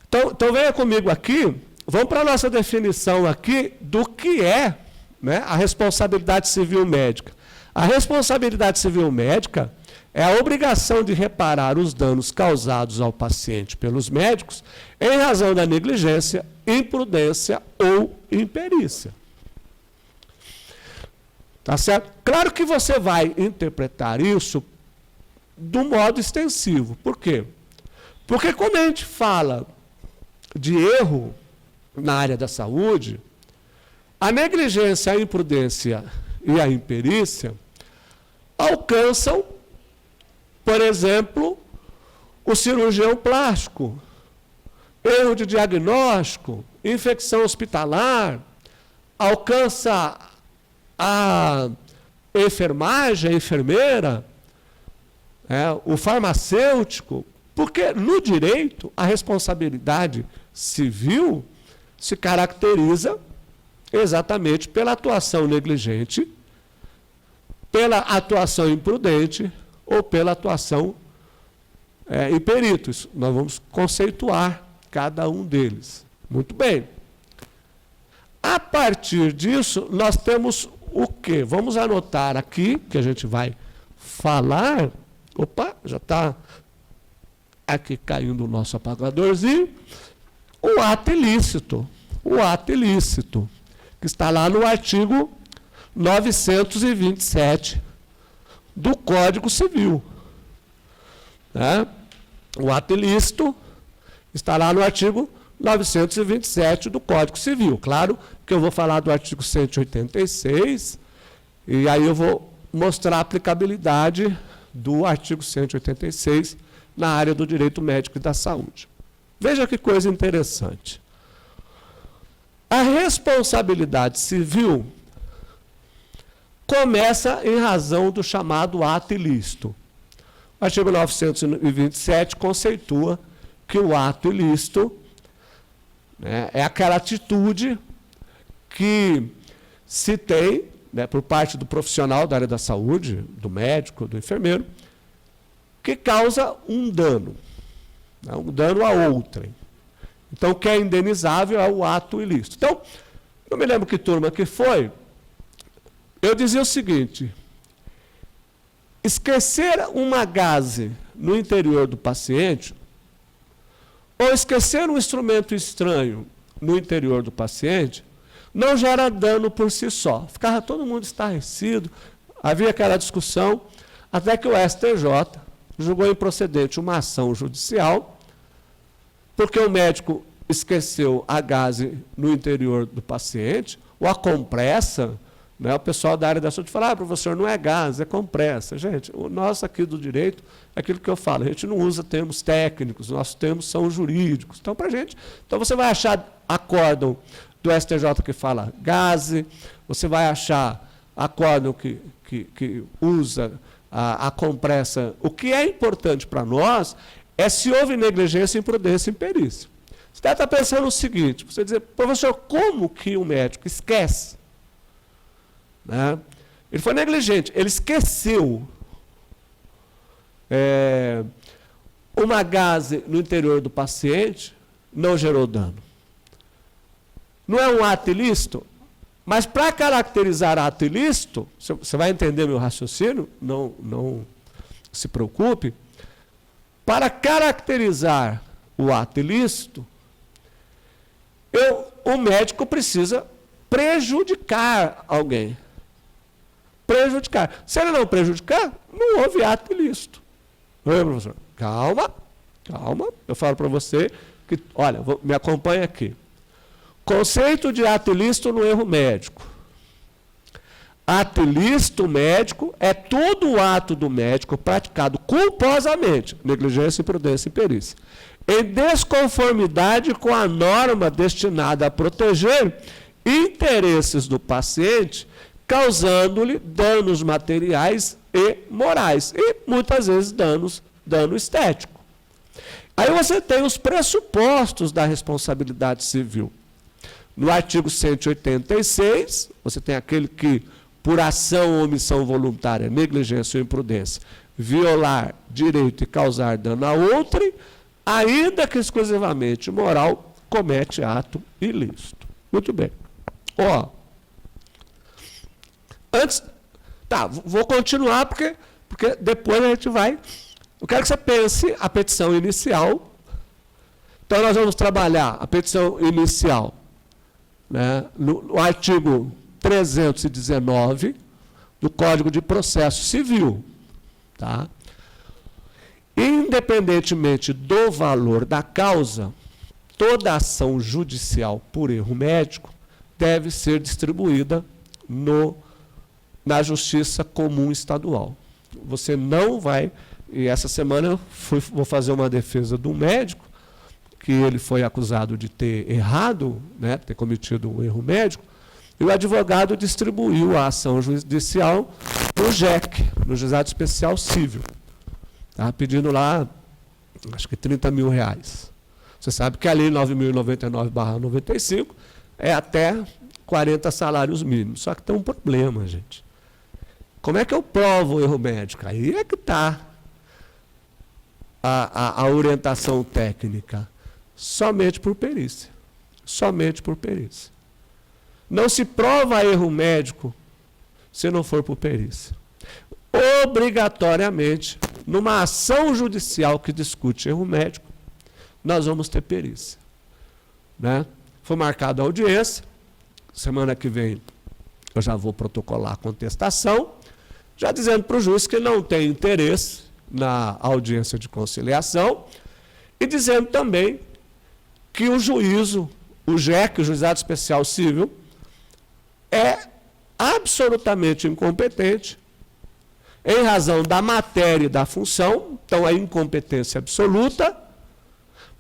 Então venha comigo aqui. Vamos para a nossa definição aqui do que é, né, a responsabilidade civil médica. A responsabilidade civil médica é a obrigação de reparar os danos causados ao paciente pelos médicos em razão da negligência, imprudência ou imperícia. Tá certo? Claro que você vai interpretar isso do modo extensivo. Por quê? Porque quando a gente fala de erro na área da saúde, a negligência, a imprudência e a imperícia alcançam, por exemplo, o cirurgião plástico, erro de diagnóstico, infecção hospitalar, alcança a enfermagem, a enfermeira, o farmacêutico, porque no direito a responsabilidade civil se caracteriza exatamente pela atuação negligente, pela atuação imprudente ou pela atuação imperito. Nós vamos conceituar cada um deles. Muito bem. A partir disso, nós temos o quê? Vamos anotar aqui, que a gente vai falar. Opa, já está aqui caindo o nosso apagadorzinho. O ato ilícito. o ato ilícito, que está lá no artigo 927 do Código Civil. Né? O ato ilícito está lá no artigo 927 do Código Civil. Claro que eu vou falar do artigo 186, e aí eu vou mostrar a aplicabilidade do artigo 186 na área do direito médico e da saúde. Veja que coisa interessante. A responsabilidade civil começa em razão do chamado ato ilícito. O artigo 927 conceitua que o ato ilícito, né, é aquela atitude que se tem, né, por parte do profissional da área da saúde, do médico, do enfermeiro, que causa um dano, né, um dano a outrem. Então, o que é indenizável é o ato ilícito. Então, não me lembro que turma que foi, eu dizia o seguinte: esquecer uma gaze no interior do paciente, ou esquecer um instrumento estranho no interior do paciente, não gera dano por si só. Ficava todo mundo estarrecido, havia aquela discussão, até que o STJ julgou improcedente uma ação judicial, porque o médico esqueceu a gaze no interior do paciente, ou a compressa, né? O pessoal da área da saúde fala: professor, não é gaze, é compressa. Gente, o nosso aqui do direito é aquilo que eu falo, a gente não usa termos técnicos, nossos termos são jurídicos. Então, para a gente, então você vai achar acórdão do STJ que fala gaze, você vai achar acórdão que usa a compressa. O que é importante para nós é se houve negligência, imprudência e imperícia. Você deve estar pensando o seguinte: você dizer, professor, como que o médico esquece? Né? Ele foi negligente, ele esqueceu uma gaze no interior do paciente, não gerou dano. Não é um ato ilícito? Mas para caracterizar ato ilícito, você vai entender meu raciocínio, não se preocupe. Para caracterizar o ato ilícito, o médico precisa prejudicar alguém. Prejudicar. Se ele não prejudicar, não houve ato ilícito. Não é, professor? Calma, calma. Eu falo para você que, olha, me acompanha aqui. Conceito de ato ilícito no erro médico. Ato ilícito médico é todo o ato do médico praticado culposamente, negligência, imprudência e imperícia, em desconformidade com a norma destinada a proteger interesses do paciente, causando-lhe danos materiais e morais, e muitas vezes dano estético. Aí você tem os pressupostos da responsabilidade civil. No artigo 186, você tem aquele que, por ação ou omissão voluntária, negligência ou imprudência, violar direito e causar dano a outrem, ainda que exclusivamente moral, comete ato ilícito. Muito bem. Ó, antes, tá, vou continuar porque depois a gente vai. Eu quero que você pense a petição inicial. Então nós vamos trabalhar a petição inicial, né, no artigo 319 do Código de Processo Civil, tá? Independentemente do valor da causa, toda ação judicial por erro médico deve ser distribuída na Justiça Comum Estadual. Você não vai... E essa semana eu vou fazer uma defesa de um médico que ele foi acusado de ter errado, né, ter cometido um erro médico, e o advogado distribuiu a ação judicial no JEC, no Juizado Especial Cível. Tá, pedindo lá, acho que R$30 mil. Você sabe que a Lei 9.099/95 é até 40 salários mínimos. Só que tem um problema, gente. Como é que eu provo o erro médico? Aí é que está a orientação técnica. Somente por perícia. Somente por perícia. Não se prova erro médico se não for por perícia. Obrigatoriamente, numa ação judicial que discute erro médico, nós vamos ter perícia. Né? Foi marcada a audiência. Semana que vem eu já vou protocolar a contestação, já dizendo para o juiz que não tem interesse na audiência de conciliação e dizendo também que o juízo, o JEC, o Juizado Especial Civil, é absolutamente incompetente em razão da matéria e da função, então a incompetência absoluta,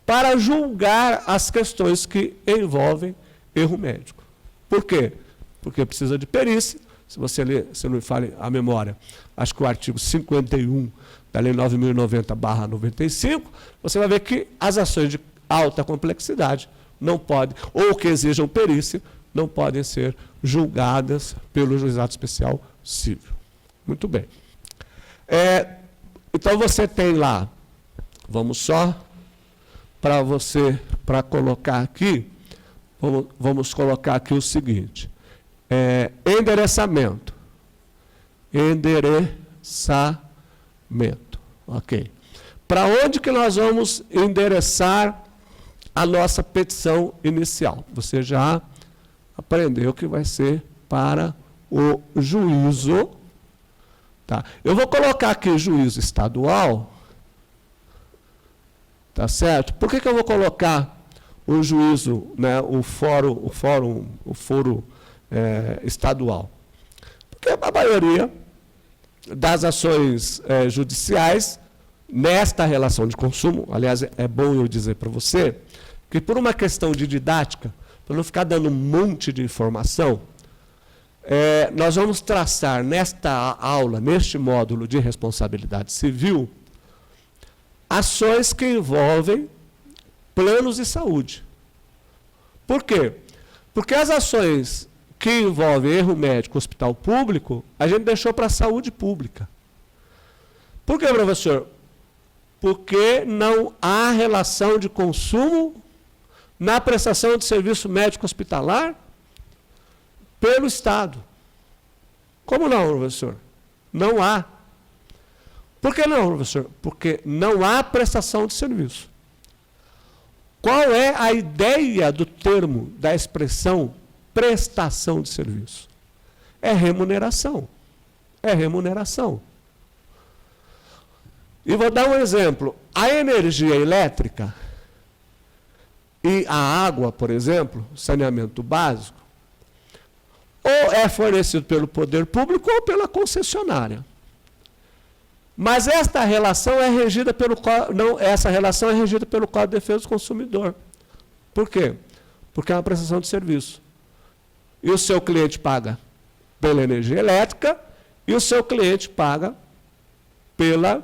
para julgar as questões que envolvem erro médico. Por quê? Porque precisa de perícia. Se você ler, se não me falha a memória, acho que o artigo 51 da Lei 9.090/95, você vai ver que as ações de alta complexidade não podem, ou que exijam perícia, não podem ser julgadas pelo Juizado Especial Civil. Muito bem. Então você tem lá, vamos só para colocar aqui, vamos colocar aqui o seguinte, endereçamento, ok. Para onde que nós vamos endereçar a nossa petição inicial? Você já aprendeu que vai ser para o juízo. Tá. Eu vou colocar aqui juízo estadual, tá certo? Por que eu vou colocar o juízo, né, o foro estadual? Porque a maioria das ações judiciais, nesta relação de consumo, aliás, é bom eu dizer para você, que por uma questão de didática, para não ficar dando um monte de informação, nós vamos traçar nesta aula, neste módulo de responsabilidade civil, ações que envolvem planos de saúde. Por quê? Porque as ações que envolvem erro médico, hospital público, a gente deixou para a saúde pública. Por quê, professor? Porque não há relação de consumo na prestação de serviço médico hospitalar pelo Estado. Como não, professor? Não há. Por que não, professor? Porque não há prestação de serviço. Qual é a ideia do termo, da expressão prestação de serviço? É remuneração. É remuneração. E vou dar um exemplo. A energia elétrica e a água, por exemplo, saneamento básico, ou é fornecido pelo poder público ou pela concessionária. Mas esta relação é regida pelo essa relação é regida pelo Código de Defesa do Consumidor. Por quê? Porque é uma prestação de serviço. E o seu cliente paga pela energia elétrica e o seu cliente paga pela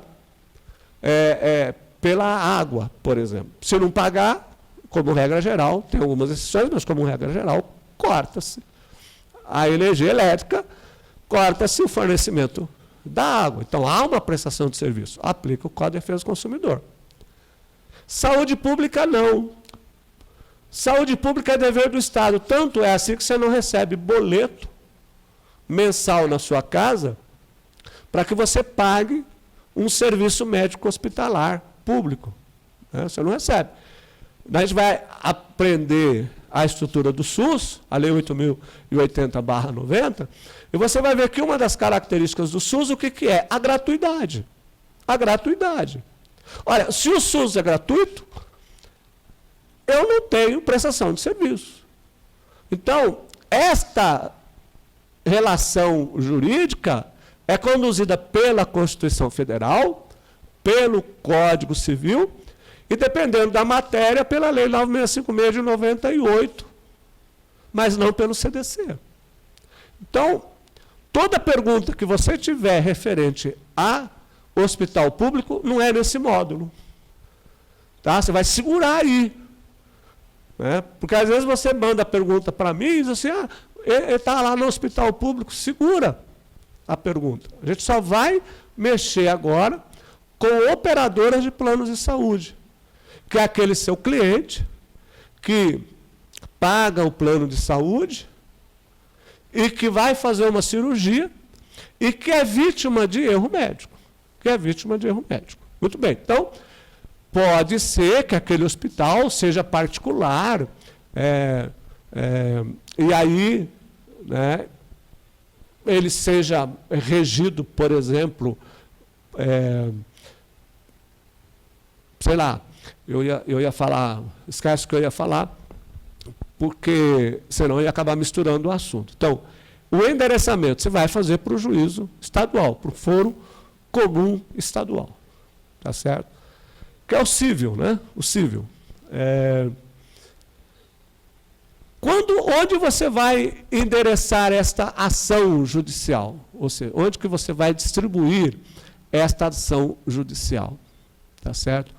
água, por exemplo. Se não pagar, como regra geral, tem algumas exceções, mas como regra geral, corta-se a energia elétrica, corta-se o fornecimento da água. Então, há uma prestação de serviço. Aplica o Código de Defesa do Consumidor. Saúde pública, não. Saúde pública é dever do Estado. Tanto é assim que você não recebe boleto mensal na sua casa para que você pague um serviço médico hospitalar público. Você não recebe. A gente vai aprender a estrutura do SUS, a Lei 8.080/90, e você vai ver que uma das características do SUS, o que é? A gratuidade. A gratuidade. Olha, se o SUS é gratuito, eu não tenho prestação de serviço. Então, esta relação jurídica é conduzida pela Constituição Federal, pelo Código Civil, e dependendo da matéria, pela Lei 9.656 de 98, mas não pelo CDC. Então, toda pergunta que você tiver referente a hospital público, não é nesse módulo. Tá? Você vai segurar aí. Né? Porque às vezes você manda a pergunta para mim e diz assim, ele está lá no hospital público, segura a pergunta. A gente só vai mexer agora com operadoras de planos de saúde, que é aquele seu cliente que paga o plano de saúde e que vai fazer uma cirurgia e que é vítima de erro médico. Muito bem. Então, pode ser que aquele hospital seja particular, E aí, né, ele seja regido, por exemplo, sei lá, eu ia falar, esquece que eu ia falar, porque senão eu ia acabar misturando o assunto. Então, o endereçamento você vai fazer para o juízo estadual, para o foro comum estadual, tá certo? Que é o cível, né? O cível. Onde você vai endereçar esta ação judicial? Ou seja, onde que você vai distribuir esta ação judicial? Tá certo?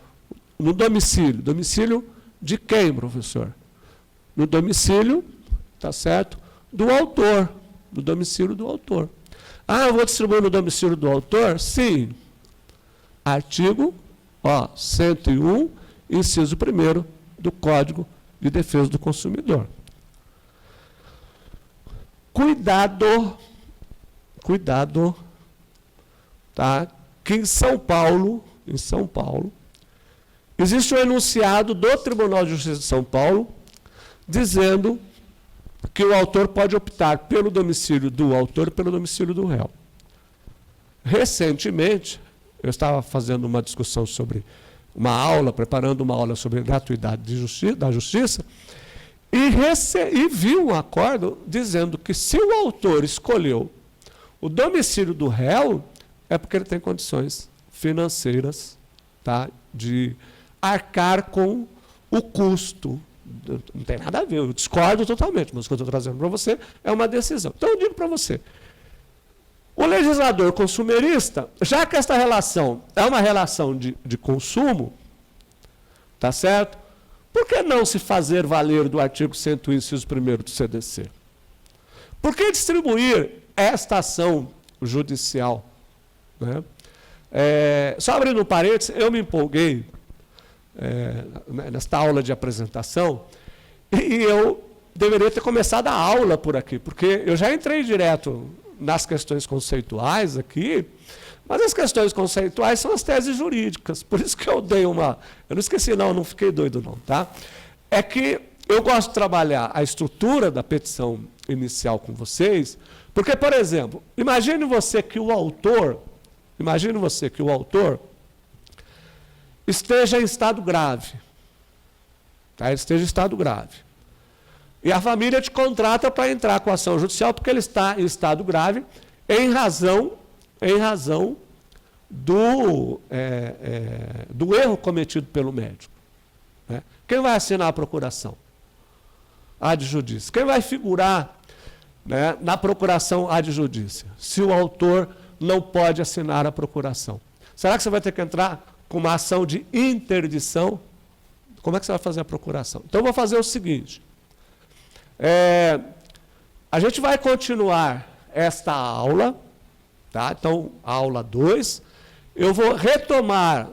No domicílio. Domicílio de quem, professor? No domicílio, tá certo? Do autor. No domicílio do autor. Ah, eu vou distribuir no domicílio do autor? Sim. Artigo 101, inciso 1º do Código de Defesa do Consumidor. Cuidado, tá? Que em São Paulo, existe um enunciado do Tribunal de Justiça de São Paulo dizendo que o autor pode optar pelo domicílio do autor e pelo domicílio do réu. Recentemente, eu estava fazendo uma discussão sobre preparando uma aula sobre gratuidade da justiça, e vi um acordo dizendo que se o autor escolheu o domicílio do réu, é porque ele tem condições financeiras, tá, de arcar com o custo. Não tem nada a ver, eu discordo totalmente, mas o que eu estou trazendo para você é uma decisão. Então eu digo para você, o legislador consumerista, já que esta relação é uma relação de consumo, tá certo? Por que não se fazer valer do artigo 101, inciso 1º do CDC? Por que distribuir esta ação judicial? Né? Só abrindo um parênteses, eu me empolguei nesta aula de apresentação, e eu deveria ter começado a aula por aqui, porque eu já entrei direto nas questões conceituais aqui, mas as questões conceituais são as teses jurídicas, por isso que eu dei uma... Eu não esqueci não fiquei doido não, tá? É que eu gosto de trabalhar a estrutura da petição inicial com vocês, porque, por exemplo, imagine você que o autor esteja em estado grave, tá? Ele esteja em estado grave. E a família te contrata para entrar com a ação judicial porque ele está em estado grave em razão do erro cometido pelo médico. Né? Quem vai assinar a procuração? Ad judicia. Quem vai figurar, né, na procuração ad judicia? Se o autor não pode assinar a procuração. Será que você vai ter que entrar com uma ação de interdição? Como é que você vai fazer a procuração? Então, eu vou fazer o seguinte. A gente vai continuar esta aula, tá? Então, a aula 2. Eu vou retomar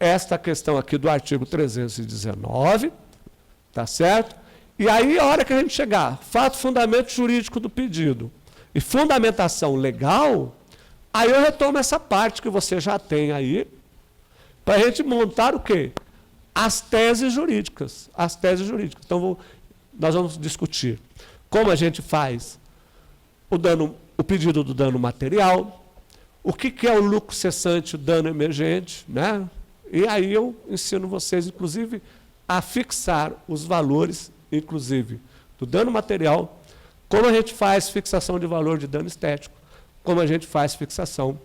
esta questão aqui do artigo 319, tá certo? E aí, a hora que a gente chegar, fato, fundamento jurídico do pedido e fundamentação legal, aí eu retomo essa parte que você já tem aí, para a gente montar o quê? As teses jurídicas. As teses jurídicas. Então, nós vamos discutir como a gente faz o pedido do dano material, o que é o lucro cessante, o dano emergente, né? E aí eu ensino vocês, inclusive, a fixar os valores, inclusive, do dano material, como a gente faz fixação de valor de dano estético, como a gente faz fixação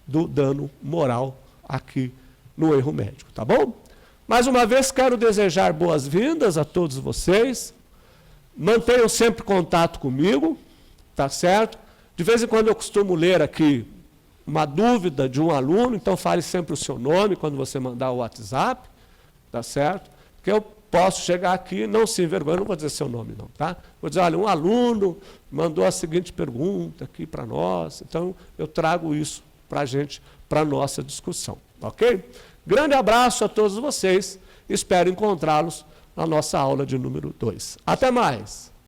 do dano moral aqui no erro médico, tá bom? Mais uma vez, quero desejar boas-vindas a todos vocês. Mantenham sempre contato comigo, tá certo? De vez em quando eu costumo ler aqui uma dúvida de um aluno, então fale sempre o seu nome quando você mandar o WhatsApp, tá certo? Porque eu posso chegar aqui, não se envergonhe, não vou dizer seu nome não, tá? Vou dizer, olha, um aluno mandou a seguinte pergunta aqui para nós, então eu trago isso para a gente, para a nossa discussão, ok? Grande abraço a todos vocês, espero encontrá-los na nossa aula de número 2. Até mais!